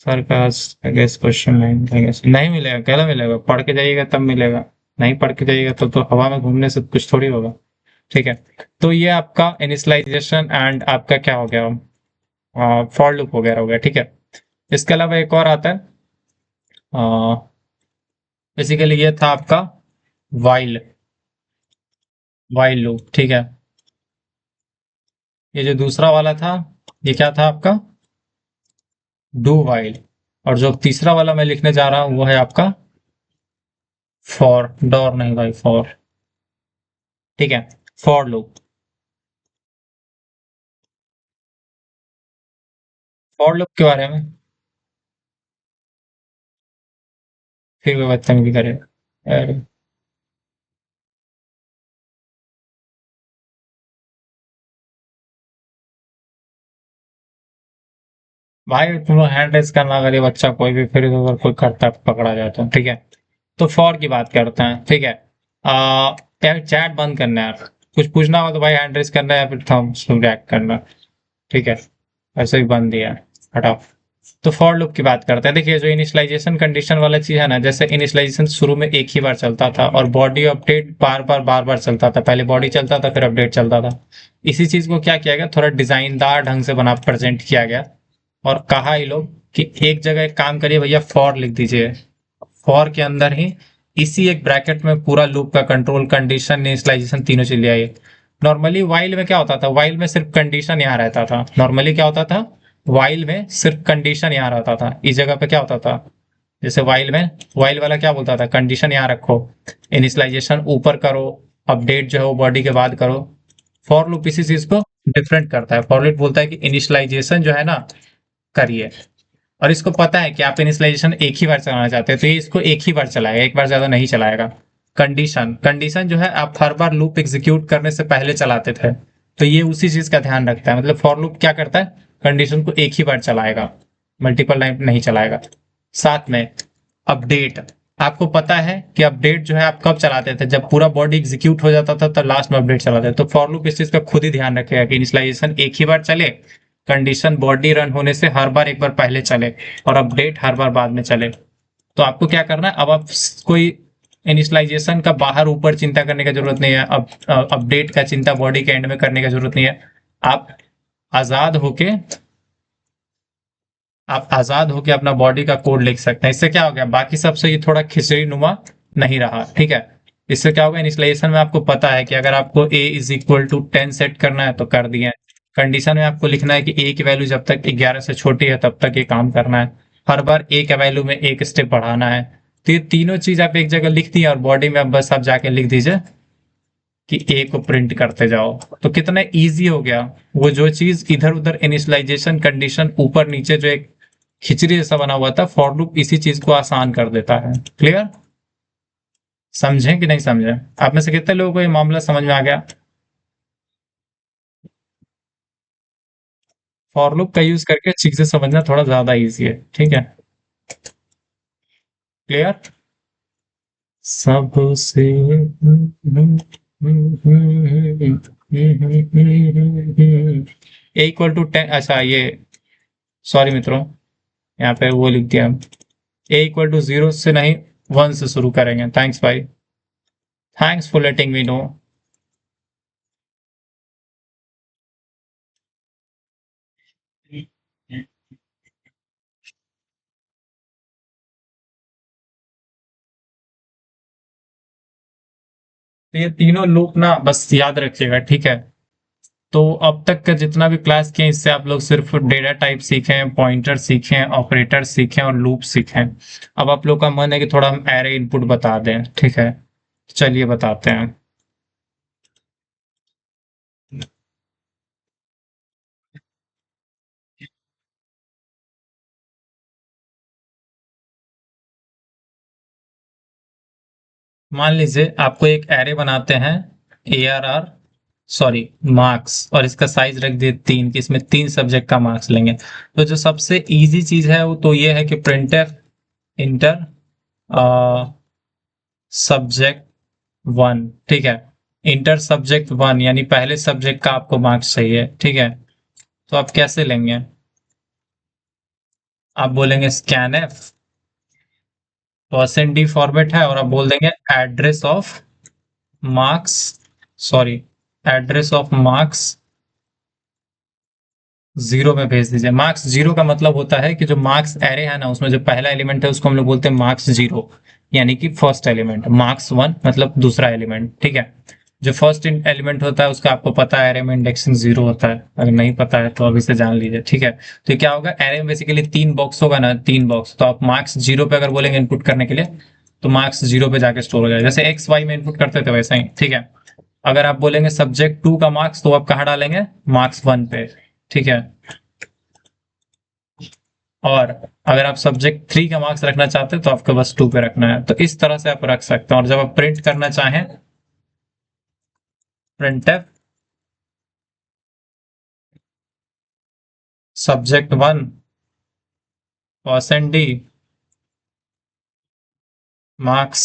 सर का गेस क्वेश्चन नहीं मिलेगा, क्या मिलेगा, पढ़ के जाइएगा तब मिलेगा, नहीं पढ़ के जाइएगा तो हवा में घूमने से कुछ थोड़ी होगा। ठीक है, तो ये आपका इनिशियलाइजेशन एंड आपका क्या हो गया, फॉर लूप वगैरह हो गया। ठीक है, इसके अलावा एक और आता है, बेसिकली ये था आपका वाइल वाइल लूप। ठीक है, ये जो दूसरा वाला था ये क्या था आपका, डू वाइल, और जो तीसरा वाला मैं लिखने जा रहा हूं वो है आपका फॉर, डॉर नहीं भाई, फॉर। ठीक है, फॉर लूप। फॉर लूप के बारे में फिर भी बदतमीजी करे। अरे भाई तुम लोग हैंड रेस करना, अगर ये बच्चा कोई भी फिर अगर कोई करता है पकड़ा जाए तो। ठीक है, तो फॉर की बात करते हैं। ठीक है, यार चैट बंद करना है यार, कुछ पूछना हो तो भाई हैंड रेस करना है या फिर थम्स रिएक्ट करना। ठीक है, ऐसे ही बंद दिया है, हटाओ। तो फॉर लूप की बात करते हैं। देखिए जो इनिशियलाइजेशन कंडीशन वाला चीज है ना, जैसे इनिशियलाइजेशन शुरू में एक ही बार चलता था और बॉडी अपडेट बार बार चलता था, पहले बॉडी चलता था फिर अपडेट चलता था। इसी चीज को क्या किया गया, थोड़ा डिजाइनदार ढंग से बना प्रेजेंट किया गया, और कहा ये लोग कि एक जगह एक काम करिए भैया, फॉर लिख दीजिए, फॉर के अंदर ही इसी एक ब्रैकेट में पूरा लूप का कंट्रोल, कंडीशन, इनिशियलाइजेशन तीनों चीज ले आइए। नॉर्मली वाइल में क्या होता था, वाइल में सिर्फ कंडीशन यहाँ रहता था, नॉर्मली क्या होता था, वाइल में सिर्फ कंडीशन यहाँ रहता था। इस जगह पे क्या होता था, जैसे वाइल में वाइल वाला क्या बोलता था, कंडीशन यहाँ रखो, इनिशियलाइजेशन ऊपर करो, अपडेट जो है वो बॉडी के बाद करो। फॉर लूप इसी चीज को डिफरेंट करता है। फॉर लूप बोलता है कि इनिशियलाइजेशन जो है ना करिए, और इसको पता है कि आप इनिशियलाइजेशन एक ही बार चलाना चाहते हैं तो ये इसको एक ही बार चलाएगा, एक बार ज्यादा नहीं चलाएगा। कंडीशन कंडीशन जो है आप हर बार लूप एग्जीक्यूट करने से पहले चलाते थे, तो ये उसी चीज का ध्यान रखता है। मतलब फॉर लूप क्या करता है, कंडीशन को एक ही बार चलाएगा, मल्टीपल टाइम नहीं चलाएगा। साथ में अपडेट, आपको पता है कि अपडेट जो है आप कब चलाते थे, जब पूरा बॉडी एग्जीक्यूट हो जाता था तो लास्ट में अपडेट चलाते थे। तो फॉर लूप इस चीज का खुद ही ध्यान रखेगा कि इनिशियलाइजेशन एक ही बार चले, कंडीशन बॉडी रन होने से हर बार एक बार पहले चले, और अपडेट हर बार बाद में चले। तो आपको क्या करना है, अब आप कोई इनिशियलाइजेशन का बाहर ऊपर चिंता करने की जरूरत नहीं है, अब अपडेट का चिंता बॉडी के एंड में करने की जरूरत नहीं है। आप आजाद होके आप आजाद होके अपना बॉडी का कोड लिख सकते हैं। इससे क्या हो गया, बाकी सबसे ये थोड़ा खिचड़ी नुमा नहीं रहा। ठीक है, इससे क्या होगा, इनिशियलाइजेशन में आपको पता है कि अगर आपको a is equal to 10 set करना है तो कर दिए। कंडीशन में आपको लिखना है कि a की वैल्यू जब तक 11 से छोटी है तब तक ये काम करना है, हर बार a का वैल्यू में एक स्टेप बढ़ाना है। तो ये तीनों चीज आप एक जगह लिख दिए और बॉडी में अब बस आप जाके लिख दीजिए कि ए को प्रिंट करते जाओ, तो कितना इजी हो गया। वो जो चीज इधर उधर इनिशियलाइजेशन कंडीशन ऊपर नीचे जो एक खिचड़ी जैसा बना हुआ था, फॉर लूप इसी चीज को आसान कर देता है। क्लियर, समझे कि नहीं समझे, आप में से कितने लोगों को ये मामला समझ में आ गया। फॉर लूप का यूज करके चीजें समझना थोड़ा ज्यादा इजी है। ठीक है, क्लियर सबसे। ए इक्वल टू 10, अच्छा ये सॉरी मित्रों, यहाँ पे वो लिख दिया हम, ए इक्वल टू 0 से नहीं 1 से शुरू करेंगे। थैंक्स भाई, thanks for letting me know. तो ये तीनों लूप ना बस याद रखिएगा। ठीक है, तो अब तक का जितना भी क्लास किए इससे आप लोग सिर्फ डेटा टाइप सीखे, पॉइंटर सीखे, ऑपरेटर सीखे और लूप सीखे। अब आप लोग का मन है कि थोड़ा हम एरे इनपुट बता दें। ठीक है, चलिए बताते हैं। मान लीजिए आपको एक एरे बनाते हैं ARR सॉरी मार्क्स, और इसका साइज रख दिए 3 कि इसमें 3 सब्जेक्ट का मार्क्स लेंगे। तो जो सबसे इजी चीज है वो तो ये है कि printf इंटर सब्जेक्ट 1, ठीक है। इंटर सब्जेक्ट 1 यानी पहले सब्जेक्ट का आपको मार्क्स चाहिए, ठीक है। तो आप कैसे लेंगे, आप बोलेंगे scanf %d फॉर्मेट है और आप बोल देंगे address of marks, sorry address of marks 0 में भेज दीजिए। मार्क्स 0 का मतलब होता है कि जो मार्क्स एरे है ना उसमें जो पहला एलिमेंट है उसको हम लोग बोलते हैं मार्क्स 0, यानी कि फर्स्ट एलिमेंट। मार्क्स 1 मतलब दूसरा एलिमेंट, ठीक है। जो फर्स्ट एलिमेंट होता है उसका आपको पता है एरे में इंडेक्सिंग 0 होता है, अगर नहीं पता है तो अभी से जान लीजिए, ठीक है। तो क्या होगा, एरे में बेसिकली 3 बॉक्स होगा ना, 3 बॉक्स, तो आप मार्क्स 0 पे अगर बोलेंगे इनपुट करने के लिए तो मार्क्स 0 पे जाके स्टोर हो जाएगा, जैसे एक्स वाई में इनपुट करते थे वैसा ही, ठीक है। अगर आप बोलेंगे सब्जेक्ट 2 का मार्क्स तो आप कहाँ डालेंगे, मार्क्स 1 पे, ठीक है। और अगर आप सब्जेक्ट 3 का मार्क्स रखना चाहते हैं तो आपको बस 2 पे रखना है। तो इस तरह से आप रख सकते हैं। और जब आप प्रिंट करना चाहें, printf सब्जेक्ट 1 %d मार्क्स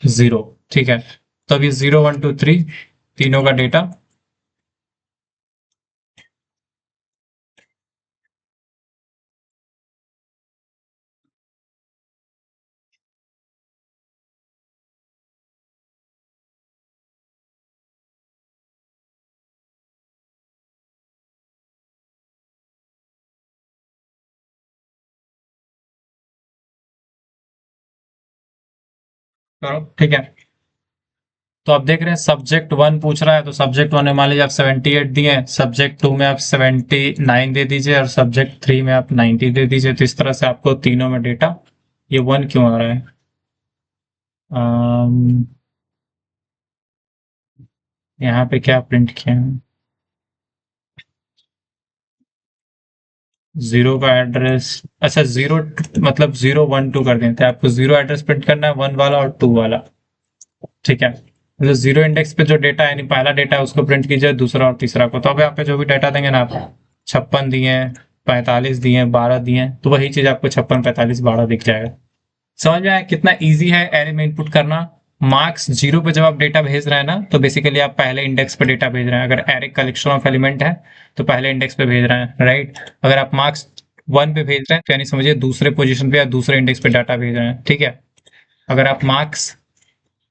0, ठीक है। तो अभी 0 1 2 3 तीनों का डेटा करो, ठीक है। तो आप देख रहे हैं सब्जेक्ट 1 पूछ रहा है, तो सब्जेक्ट 1 में मान लीजिए आप 78 दिए, सब्जेक्ट 2 में आप 79 दे दीजिए और सब्जेक्ट 3 में आप 90 दे दीजिए। तो इस तरह से आपको तीनों में डेटा, ये 1 क्यों आ रहा है, यहाँ पे क्या प्रिंट किया है, 0 का एड्रेस, अच्छा 0 मतलब 0 1 2 कर देते हैं। आपको 0 एड्रेस प्रिंट करना है, 1 वाला और 2 वाला, ठीक है। मतलब 0 इंडेक्स पे जो डेटा है, यानी पहला डेटा है उसको प्रिंट कीजिए, दूसरा और तीसरा को। तो अब यहाँ पे जो भी डेटा देंगे ना, आप 56 दिए, 45 दिए, 12 दिए, तो वही चीज आपको 56 45 12 दिख जाएगा। समझ में आया कितना इजी है एरे में इनपुट करना। मार्क्स 0 पे जब आप डेटा भेज रहे हैं ना, तो बेसिकली आप पहले इंडेक्स पे डेटा भेज रहे हैं। अगर एरे कलेक्शन ऑफ एलिमेंट है तो पहले इंडेक्स पे भेज रहे हैं, राइट। अगर आप मार्क्स 1 पे भेज रहे हैं तो यानी समझिए दूसरे पोजीशन पे या दूसरे इंडेक्स पे डाटा भेज रहे हैं, ठीक है। अगर आप मार्क्स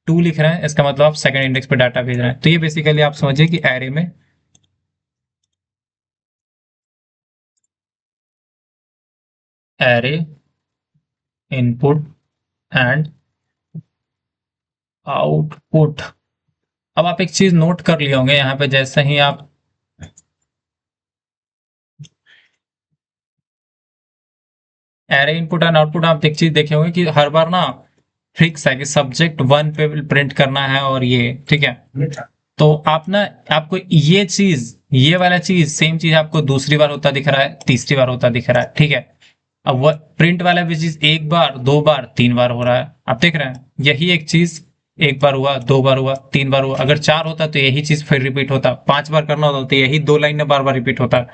2 लिख रहे हैं इसका मतलब आप सेकंड इंडेक्स पे डाटा भेज रहे हैं। तो ये बेसिकली आप समझिए कि एरे में एरे इनपुट एंड आउटपुट। अब आप एक चीज नोट कर लिए होंगे यहाँ पे, जैसे ही आप एरे इनपुट एंड आउटपुट, आप एक चीज देखे होंगे कि हर बार ना फिक्स है कि सब्जेक्ट 1 पे प्रिंट करना है, और ये ठीक है। तो आप ना, आपको ये चीज, ये वाला चीज, सेम चीज आपको दूसरी बार होता दिख रहा है, तीसरी बार होता दिख रहा है, ठीक है। अब वो प्रिंट वाला भी चीज 1 बार 2 बार 3 बार हो रहा है, आप देख रहे हैं। यही एक चीज 1 बार हुआ, 2 बार हुआ, 3 बार हुआ। अगर 4 होता तो यही चीज फिर रिपीट होता, 5 बार करना होता तो यही 2 लाइन में बार बार रिपीट होता।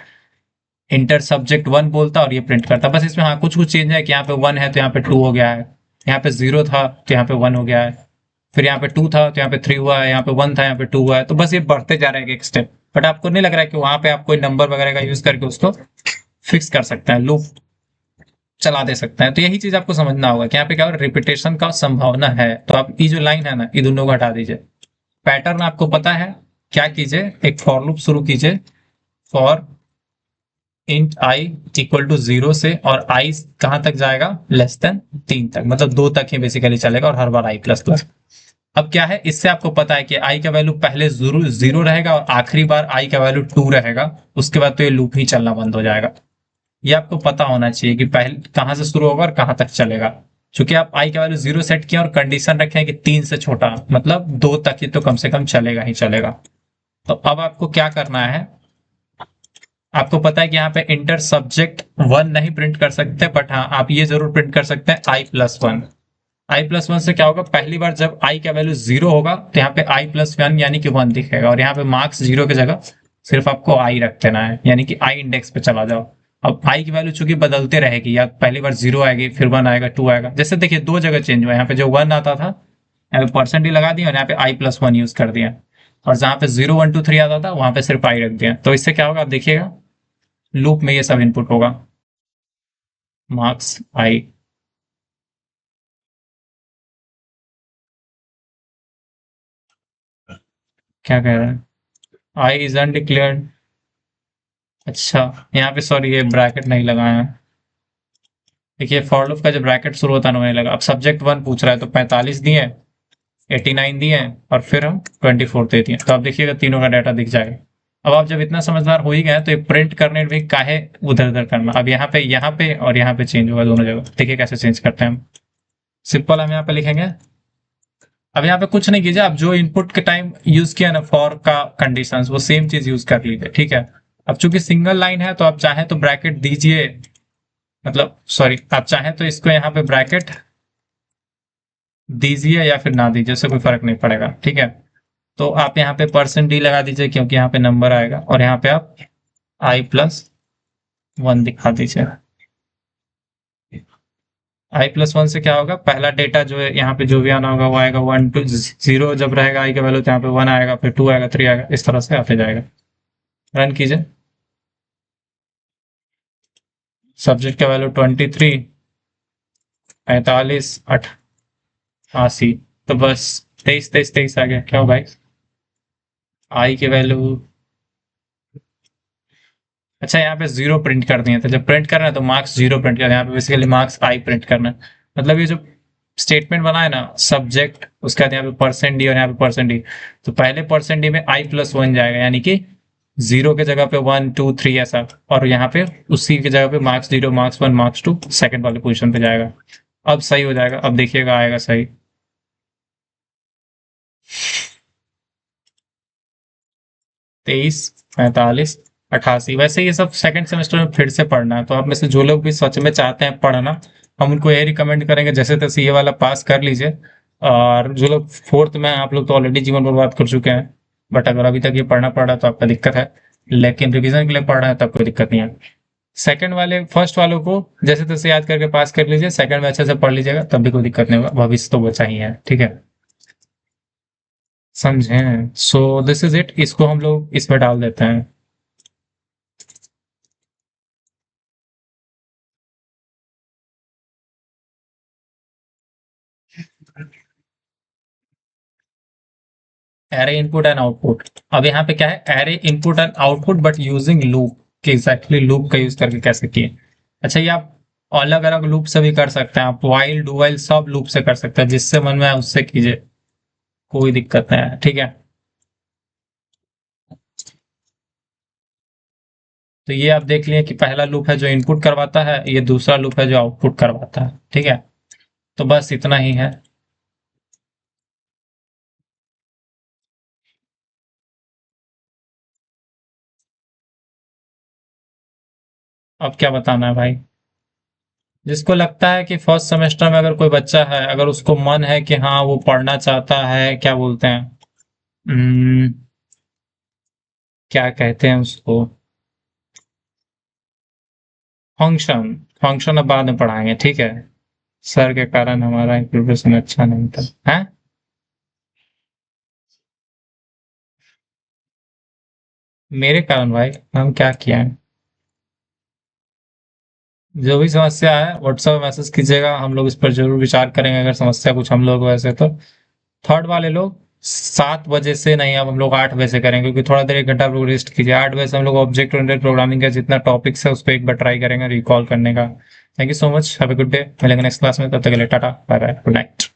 इंटर सब्जेक्ट 1 बोलता और ये प्रिंट करता। बस इसमें हाँ कुछ कुछ चेंज है कि यहाँ पे 1 है तो यहाँ पे 2 हो गया है, यहाँ पे 0 था तो यहाँ पे 1 हो गया है, फिर यहाँ पे 2 था तो यहाँ पे 3 हुआ है, यहाँ पे 1 था यहाँ पे 2 हुआ है। तो बस ये बढ़ते जा रहा है एक स्टेप। बट आपको नहीं लग रहा है कि वहां पे आप कोई नंबर वगैरह का यूज करके उसको फिक्स कर सकते हैं, लूप चला दे सकते हैं। तो यही चीज आपको समझना होगा कि यहाँ पे क्या रिपीटेशन का संभावना है। तो आप ये जो लाइन है ना, ये दोनों को हटा दीजिए। पैटर्न आपको पता है, क्या कीजिए, एक फॉर लूप शुरू कीजिए, for int I equal to 0 से, और आई कहां तक जाएगा, लेस देन 3 तक, मतलब 2 तक ही बेसिकली चलेगा, और हर बार आई प्लस प्लस। अब क्या है, इससे आपको पता है कि आई का वैल्यू पहले 0 रहेगा और आखिरी बार आई का वैल्यू 2 रहेगा, उसके बाद तो ये लूप ही चलना बंद हो जाएगा। ये आपको पता होना चाहिए कि पहले कहां से शुरू होगा और कहां तक चलेगा। क्योंकि आप आई का वैल्यू 0 सेट किया और कंडीशन रखे हैं कि 3 से छोटा, मतलब 2 तक ही तो कम से कम चलेगा ही चलेगा। तो अब आपको क्या करना है, आपको पता है कि यहाँ पे इंटर सब्जेक्ट 1 नहीं प्रिंट कर सकते, बट हाँ आप ये जरूर प्रिंट कर सकते हैं आई प्लस 1। i+1 से क्या होगा, पहली बार जब i का वैल्यू 0 होगा तो यहाँ पे i+1 यानी कि 1 दिखेगा, और यहाँ पे मार्क्स 0 की जगह सिर्फ आपको i रख देना है, यानी कि i इंडेक्स पे चला जाओ। अब i की वैल्यू चूंकि बदलते रहेगी, या पहली बार 0 आएगी, फिर 1 आएगा, 2 आएगा। जैसे देखिए दो जगह चेंज हुआ, यहाँ पे जो 1 आता था यहाँ पे परसेंट ही लगा दिया, और यहाँ पे i+1 यूज कर दिया, और जहाँ पे 0 1 2 3 आता था वहां पे सिर्फ i रख दिया। तो इससे क्या होगा, आप देखिएगा लूप में ये सब इनपुट होगा, मार्क्स i। क्या कह रहा है, i इज अनडिक्लेयर्ड। अच्छा यहाँ पे सॉरी ये ब्रैकेट नहीं लगाया है। देखिए फॉर लूप का जो ब्रैकेट शुरू होता है नहीं लगा। अब सब्जेक्ट 1 पूछ रहा है तो 45 दिए, 89 दिए, और फिर हम 24 दे दिए। तो आप देखिएगा तीनों का डाटा दिख जाएगा। अब आप जब इतना समझदार हो ही गए तो ये प्रिंट करने में काहे उधर उधर करना। अब यहाँ पे और यहाँ पे चेंज होगा दोनों जगह। देखिए कैसे चेंज करते हैं हम। सिंपल हम यहाँ पे लिखेंगे, अब यहाँ पे कुछ नहीं कीजिए, आप जो इनपुट के टाइम यूज किया ना फॉर का कंडीशंस, वो सेम चीज यूज कर लीजिए, ठीक है। अब चूंकि सिंगल लाइन है तो आप चाहें तो ब्रैकेट दीजिए, मतलब सॉरी आप चाहें तो इसको यहाँ पे ब्रैकेट दीजिए या फिर ना दीजिए, उससे कोई फर्क नहीं पड़ेगा, ठीक है। तो आप यहाँ पे %d लगा दीजिए क्योंकि यहाँ पे नंबर आएगा, और यहाँ पे आप i+1 दिखा दीजिए। i+1 से क्या होगा, पहला डेटा जो है यहाँ पे जो भी आना होगा वो आएगा 1 2 0 जब रहेगा i का वैल्यू तो यहाँ पे 1 आएगा, फिर 2 आएगा, 3 आएगा, इस तरह से आते जाएगा। रन कीजिए। सब्जेक्ट का वैल्यू 23, 45, 88, तो बस 23 23 23 आ गया। क्यों भाई, i की वैल्यू अच्छा यहाँ पे 0 प्रिंट कर दिए थे। जब प्रिंट करना है तो मार्क्स 0 प्रिंट करना है, यहाँ पे बेसिकली मार्क्स i प्रिंट करना है। मतलब ये जो स्टेटमेंट बना है ना, सब्जेक्ट उसके बाद यहाँ पे %d और यहाँ पे %d, तो पहले %d में i+1 जाएगा, यानी कि 0 के जगह पे 1 2 3 ऐसा, और यहाँ पे उसी की जगह पे मार्क्स 0 मार्क्स 1 मार्क्स 2 सेकंड वाले पोजीशन पे जाएगा। अब सही हो जाएगा, अब देखिएगा आएगा सही। 23, 45, 88। वैसे ये सब सेकंड सेमेस्टर में फिर से पढ़ना है, तो आप में से जो लोग भी सच में चाहते हैं पढ़ना, हम उनको यही रिकमेंड करेंगे जैसे तैसे ये वाला पास कर लीजिए। और जो लोग 4th में हैं, आप लोग तो ऑलरेडी जीवन बर्बाद कर चुके हैं, बट अगर अभी तक ये पढ़ना पड़ रहा है तो आपका दिक्कत है, लेकिन रिविजन के लिए पढ़ रहे हैं तब कोई दिक्कत नहीं है। सेकंड वाले फर्स्ट वालों को जैसे तैसे याद करके पास कर लीजिए, सेकंड में अच्छे से पढ़ लीजिएगा, तब भी कोई दिक्कत नहीं होगा, भविष्य तो बचा ही है, ठीक है, समझें। सो दिस इज इट, इसको हम लोग इसमें डाल देते हैं। Array input and output. अब यहाँ पे क्या है, array input and output but using loop, कि एग्जैक्टली लूप का यूज करके कैसे किए। अच्छा ये आप अलग अलग लूप से भी कर सकते हैं, आप वाइल डू वाइल सब लूप से कर सकते हैं, जिससे मन में आए उससे कीजिए, कोई दिक्कत नहीं है, ठीक है। तो ये आप देख लिए कि पहला लूप है जो इनपुट करवाता है, ये दूसरा लूप है जो आउटपुट करवाता है, ठीक है। तो बस इतना ही है। अब क्या बताना है भाई, जिसको लगता है कि फर्स्ट सेमेस्टर में अगर कोई बच्चा है, अगर उसको मन है कि हाँ वो पढ़ना चाहता है, क्या बोलते हैं, क्या कहते हैं उसको, फंक्शन। फंक्शन अब बाद में पढ़ाएंगे, ठीक है। सर के कारण हमारा प्रिपरेशन अच्छा नहीं था, है। मेरे कारण भाई, हम क्या किया है। जो भी समस्या है व्हाट्सएप मैसेज कीजिएगा, हम लोग इस पर जरूर विचार करेंगे। अगर समस्या कुछ हम लोग वैसे तो थर्ड वाले लोग 7 बजे से नहीं, अब हम लोग 8 बजे से करेंगे, क्योंकि थोड़ा देर 1 घंटा लोग रेस्ट कीजिए। 8 बजे से हम लोग ऑब्जेक्ट ओरिएंटेड प्रोग्रामिंग का जितना टॉपिक्स है उस पर एक बार ट्राई करेंगे रिकॉल करने का। Thank you so much, have a good day, मिलेंगे नेक्स्ट क्लास में, तब तक के लिए tata bye bye, good night.